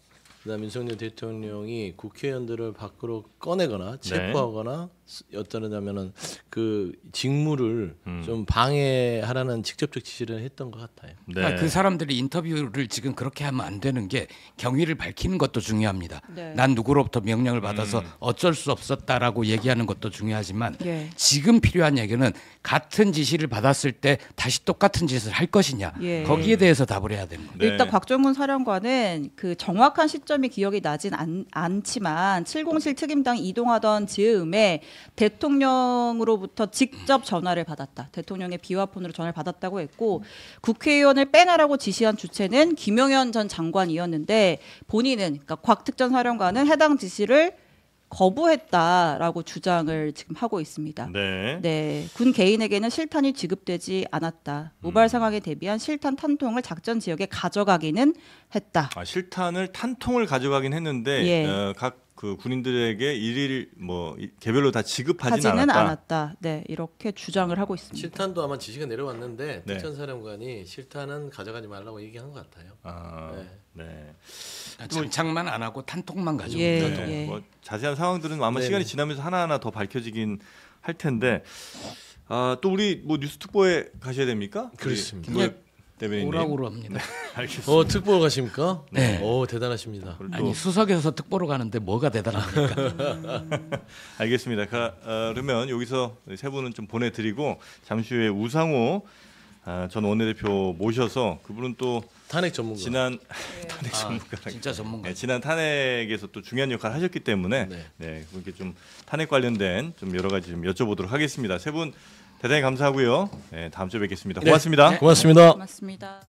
S6: 그다음에 윤석열 대통령이 국회의원들을 밖으로 꺼내거나 체포하거나 어떠냐면은 그 직무를 좀 방해하라는 직접적 지시를 했던 것 같아요.
S2: 네.
S3: 그러니까 그 사람들이 인터뷰를 지금 그렇게 하면 안 되는 게 경위를 밝히는 것도 중요합니다.
S4: 네.
S3: 난 누구로부터 명령을 받아서 어쩔 수 없었다라고 얘기하는 것도 중요하지만
S4: 예.
S3: 지금 필요한 얘기는 같은 지시를 받았을 때 다시 똑같은 짓을 할 것이냐
S4: 예.
S3: 거기에 대해서 답을 해야 되는 거예요.
S2: 네.
S4: 일단 곽종근 사령관은 그 정확한 시점이 기억이 나진 않지만 707 특임당 이동하던 즈음에 대통령으로부터 직접 전화를 받았다. 대통령의 비화폰으로 전화를 받았다고 했고 국회의원을 빼내라고 지시한 주체는 김용현 전 장관이었는데 본인은 그러니까 곽 특전사령관은 해당 지시를 거부했다라고 주장을 지금 하고 있습니다.
S2: 네.
S4: 네, 군 개인에게는 실탄이 지급되지 않았다. 모발 상황에 대비한 실탄 탄통을 작전 지역에 가져가기는 했다.
S2: 실탄을 탄통을 가져가긴 했는데
S4: 예.
S2: 각 그 군인들에게 일일 뭐 개별로 다 지급하지는
S4: 하지는
S2: 않았다.
S4: 않았다. 네, 이렇게 주장을 하고 있습니다.
S6: 실탄도 아마 지시가 내려왔는데
S2: 네.
S6: 특전사령관이 실탄은 가져가지 말라고 얘기한 것 같아요.
S2: 네.
S3: 장착만 안 하고 탄통만 가지고
S4: 예,
S3: 있다.
S4: 예.
S2: 뭐 자세한 상황들은 아마
S6: 네네.
S2: 시간이 지나면서 하나하나 더 밝혀지긴 할 텐데 또 우리 뭐 뉴스 특보에 가셔야 됩니까?
S6: 그렇습니다.
S2: 김구엽 대변인님.
S3: 오라고 합니다.
S2: 알겠습니다.
S6: 특보로 가십니까?
S3: 네.
S6: 대단하십니다.
S3: 아니 수석에서 특보로 가는데 뭐가 대단합니까?
S2: 알겠습니다. 그러면 여기서 세 분은 좀 보내드리고 잠시 후에 우상호 전 원내대표 모셔서 그분은 또
S6: 탄핵 전문가.
S2: 지난 탄핵 전문가,
S3: 진짜 전문가.
S2: 네, 지난 탄핵에서 또 중요한 역할을 하셨기 때문에
S6: 네.
S2: 네, 그렇게 좀 탄핵 관련된 좀 여러 가지 좀 여쭤보도록 하겠습니다. 세 분 대단히 감사하고요. 네, 다음 주에 뵙겠습니다. 고맙습니다.
S3: 네.
S6: 고맙습니다.
S4: 고맙습니다.